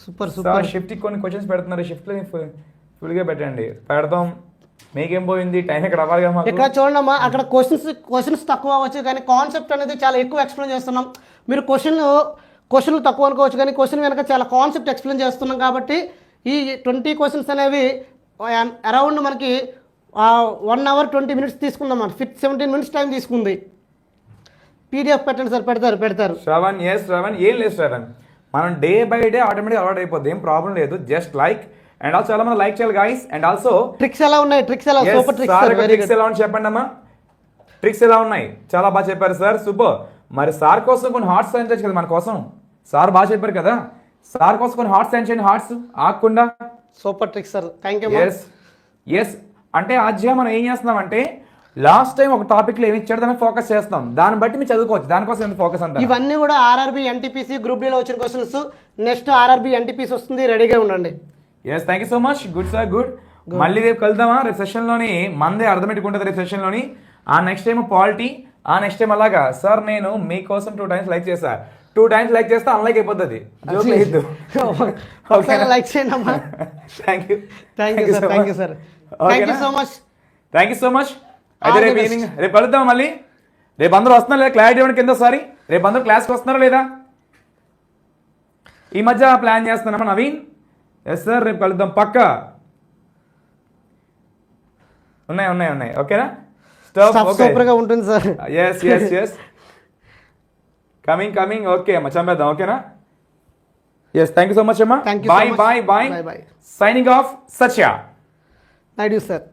Super షిఫ్ట్కి కొన్ని క్వశ్చన్స్ పెడుతున్నారు, షిఫ్ట్లో ఫుల్గా పెట్టండి. పెడతాం. మీకేం పోయింది, టైం ఇక్కడ అవ్వాలి కదా. ఇక్కడ చూడండి అమ్మా, అక్కడ క్వశ్చన్స్ తక్కువ అవ్వచ్చు కానీ కాన్సెప్ట్ అనేది చాలా ఎక్కువ ఎక్స్ప్లెయిన్ చేస్తున్నాం. మీరు క్వశ్చన్లు తక్కువ అనుకోవచ్చు కానీ క్వశ్చన్ వెనక చాలా కాన్సెప్ట్ ఎక్స్ప్లెయిన్ చేస్తున్నాం. కాబట్టి ఈ 20 క్వశ్చన్స్ అనేవి అరౌండ్ మనకి 1 hour 20 minutes తీసుకుందాం. 17 minutes టైం తీసుకుంది. పీడిఎఫ్ పెట్టండి సార్. పెడతారు శ్రవణ్. శ్రవణ్ ఏం లేదు శ్రవణ్, మనం డే బై డే ఆటోమేటిక్ అలవాటు అయిపోద్ది, ఏం ప్రాబ్లం లేదు. జస్ట్ లైక్ అండ్ ఆల్సో చాలా మంది లైక్ చేయాలి గైస్. అండ్ ఆల్సో ట్రిక్స్ ఎలా ఉన్నాయి? ట్రిక్స్ ఎలా ఉన్నాయి చెప్పండి అమ్మా. ట్రిక్స్ ఎలా ఉన్నాయి? చాలా బాగా చెప్పారు సార్, సూపర్. మరి సార్ కోసం కొన్ని హార్ట్స్ సెండ్ చేయొచ్చు కదా మన కోసం. సార్ బాగా చెప్పారు కదా, సార్ కోసం కొన్ని హార్ట్స్ సెండ్ చేయండి. హార్ట్స్ ఆగకుండా. Super tricks sir, thank you. Yes అంటే ఆజ్య మనం ఏం చేస్తున్నాం అంటే లాస్ట్ టైం ఒక టాపిక్లో ఏమి ఇచ్చాడు దాన్ని ఫోకస్ చేస్తాం, దాన్ని బట్టి మీరు చదువుకోవచ్చు. దానికోసం ఎంత ఫోకస్ అంటారు? ఇవన్నీ కూడా ఆర్ఆర్బీ, ఎన్టీపీసీ, గ్రూప్ డీలో వచ్చిన క్వశ్చన్స్. నెక్స్ట్ ఆర్ఆర్బీ, ఎన్టీపీసీ వస్తుంది, రెడీగా ఉండండి. Yes, thank you so much. Good sir, good. మళ్ళీ రేపు కలుద్దామా? రేపు సెషన్లోని మందే అర్థమెటిక్ ఉంటుంది. రేపు సెషన్లోని next time polity, next time అలాగా. సార్ నేను మీకోసం 2 times లైక్ చేశా. 2 times లైక్ చేస్తే అన్లైక్ అయిపోతుంది. లైక్ చేయండి అమ్మా. Thank you sir. Thank you so much. అయితే రేపు ఈవినింగ్ రేపు కలుద్దాం మళ్ళీ. రేపు అందరూ వస్తున్నారు లేదా? క్లారిటీ ఇవ్వండి కింద ఒకసారి. రేపు అందరూ క్లాస్కి వస్తున్నారా లేదా? ఈ మధ్య ప్లాన్ చేస్తున్నామా నవీన్? ఎస్ సార్, రేపు కలుద్దాం పక్కా. ఉన్నాయి ఓకేనా? సూపర్గా ఉంటుంది సార్. ఎస్ కమింగ్ ఓకే అమ్మా, చంపేద్దాం. ఓకేనా? Yes, thank you so much అమ్మా. Bye. Signing off Satya. Naidu sir.